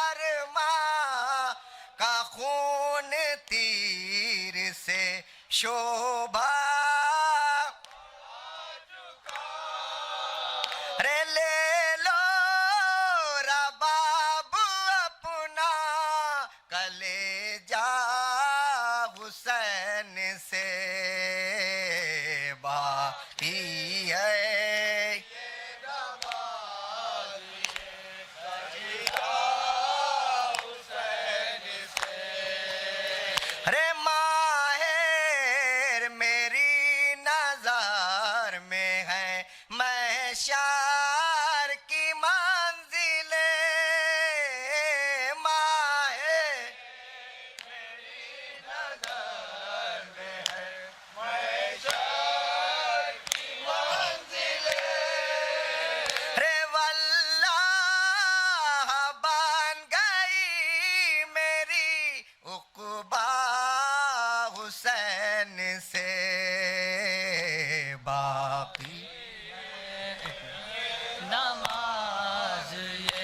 ارماں کا خون تیر سے شوبھا رے لے لو رباب اپنا کلیجہ حسین سے باقی ہے رے ماہر میری نظر میں ہے محشر کی منزلیں ماہر میری نظر میں ہے محشر کی منزلیں رے واللہ بن گئی میری عقبہ حسین سے باقی نماز یہ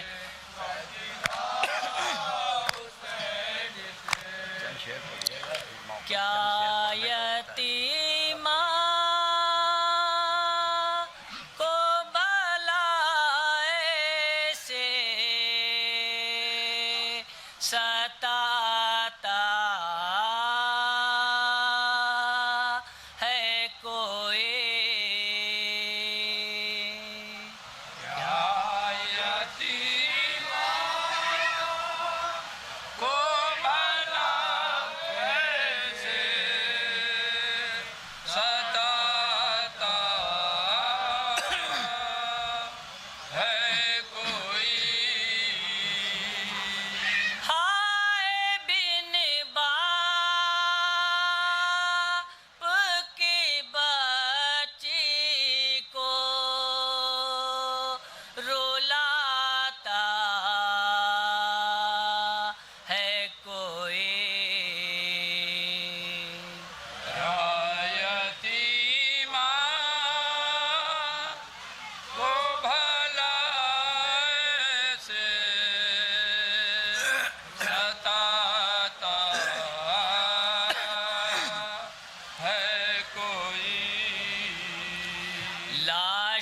کیا یتیمہ کو بلائے سے ستاتا ہے کوئی کو بلا سے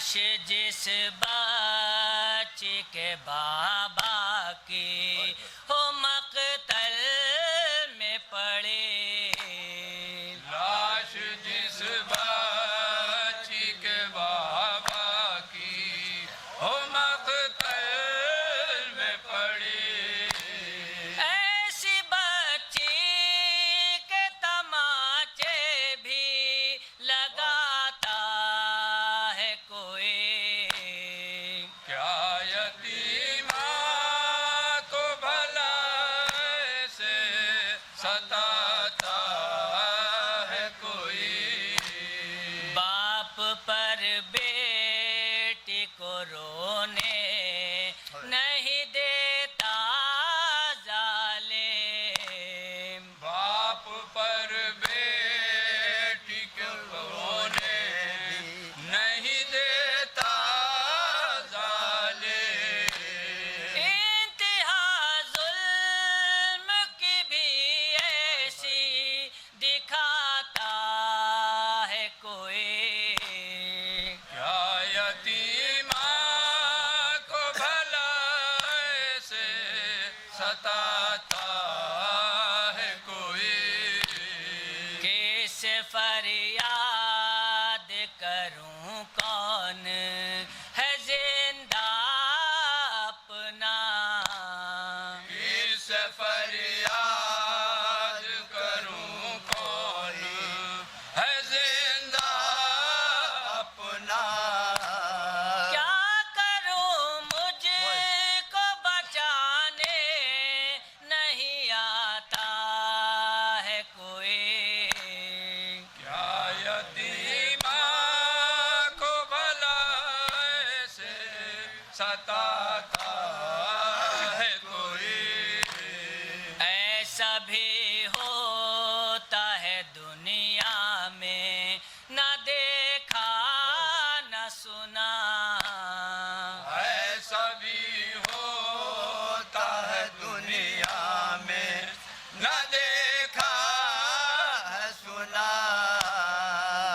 کاش جس بچے کے بابا کی ہو مقتل میں پڑے لاش جس بچی کے بابا کی ہو مقتل میں پڑی ایسی بچی کے تماچے بھی لگاتا ہے کوئی کیا یتیمہ کو بھلا ایسے ستاتا ہے کوئی باپ پر بیٹی کو رونے نہیں دیتا ظالم باپ پر بیٹی کو رونے نہیں دیتا ظالم انتہا ظلم کی بھی ایسی دکھاتا ہے کوئی کیا یتیمہ کو بھلا ایسے ستاتا ہے کوئی کس فریاد کروں کون ہے زندہ اپنا اس فریاد کروں کون ہے زندہ اپنا کیا کروں مجھ کو بچانے نہیں آتا ہے کوئی کیا یتیمہ کو بھلا ایسے ستاتا ہے کوئی ایسا بھی ہوتا ہے دنیا میں نہ دیکھا نہ سنا ایسا بھی ہوتا ہے دنیا میں نہ دیکھا ہے سنا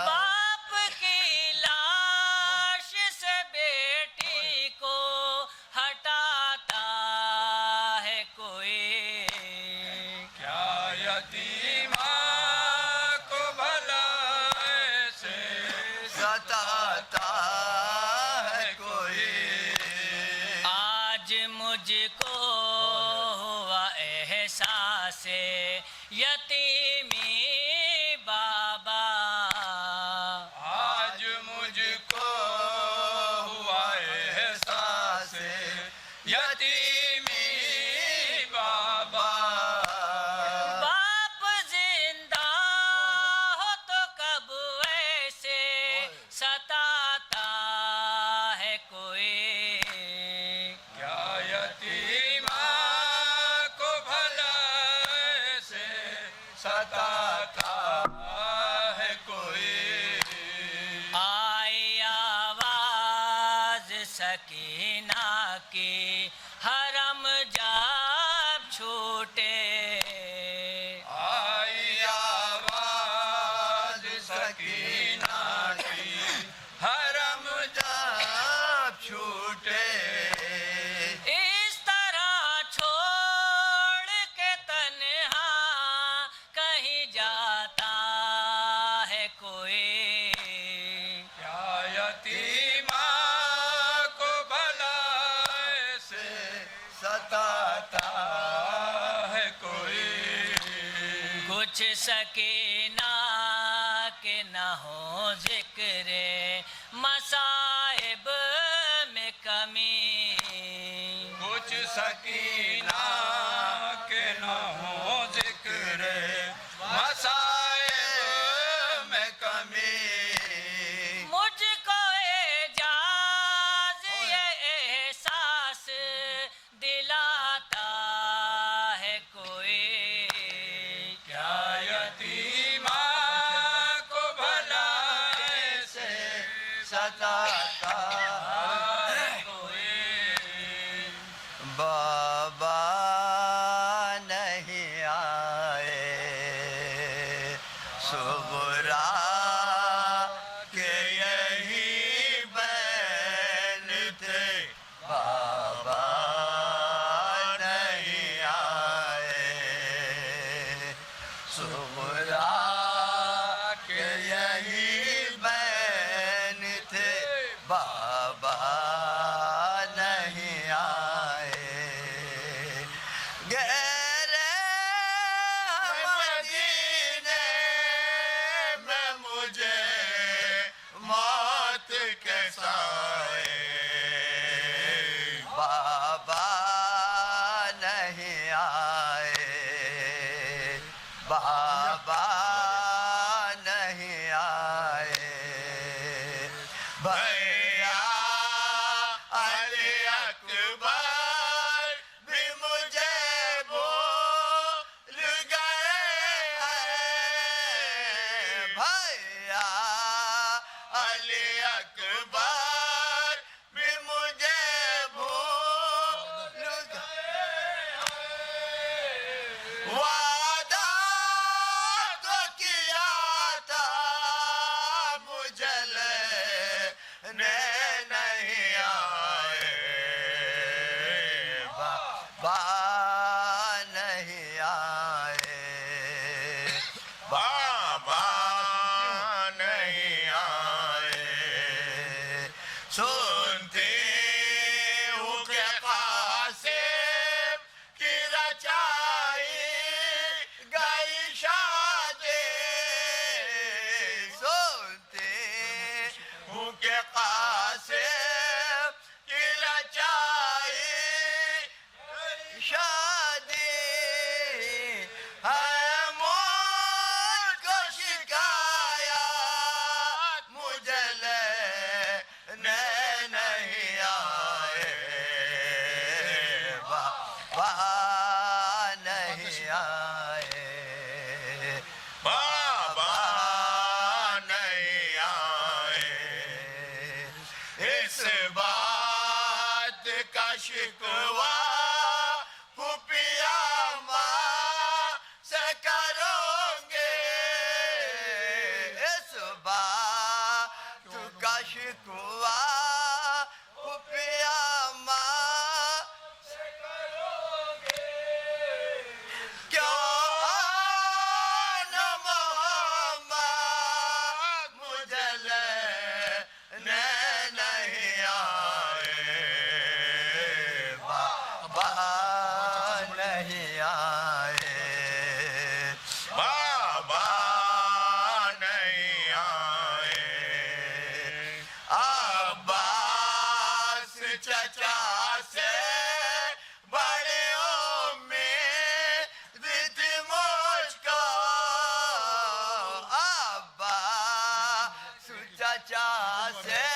باپ کی لاش سے بیٹی کو ہٹاتا ہے کوئی کیا یتیمہ کو بھلا ایسے ستاتا ہے کوئی آج مجھ کو ہوا احساس یتیمی بابا آج مجھ کو ہوا احساس یتیمی بابا باپ زندہ ہو تو کب ایسے ستاتا ہے کوئی کیا یتیمہ کو بھلا ایسے ستاتا ہے کوئی آئی آواز سکینہ کی حرم جب چھوٹے آئی آواز سکینہ کی حرم جب چھوٹے اس طرح چھوڑ کے تنہا کہیں جاتا ہے کوئی کیا یتیمہ کو بھلا ایسے ستاتا ہے کوئی کچھ سکینہ کے نہ ہو ذکر مصائب میں کمی کچھ سکینہ کے نہ ہو ذکر مصائب میں کمی مجھ کو اعجاز یہ احساس دلاتا ہے کوئی کیا یتیمہ کو بھلا ایسے ستاتا ہے کوئی بابا نہیں آئے صغرا کے یہی چچا سے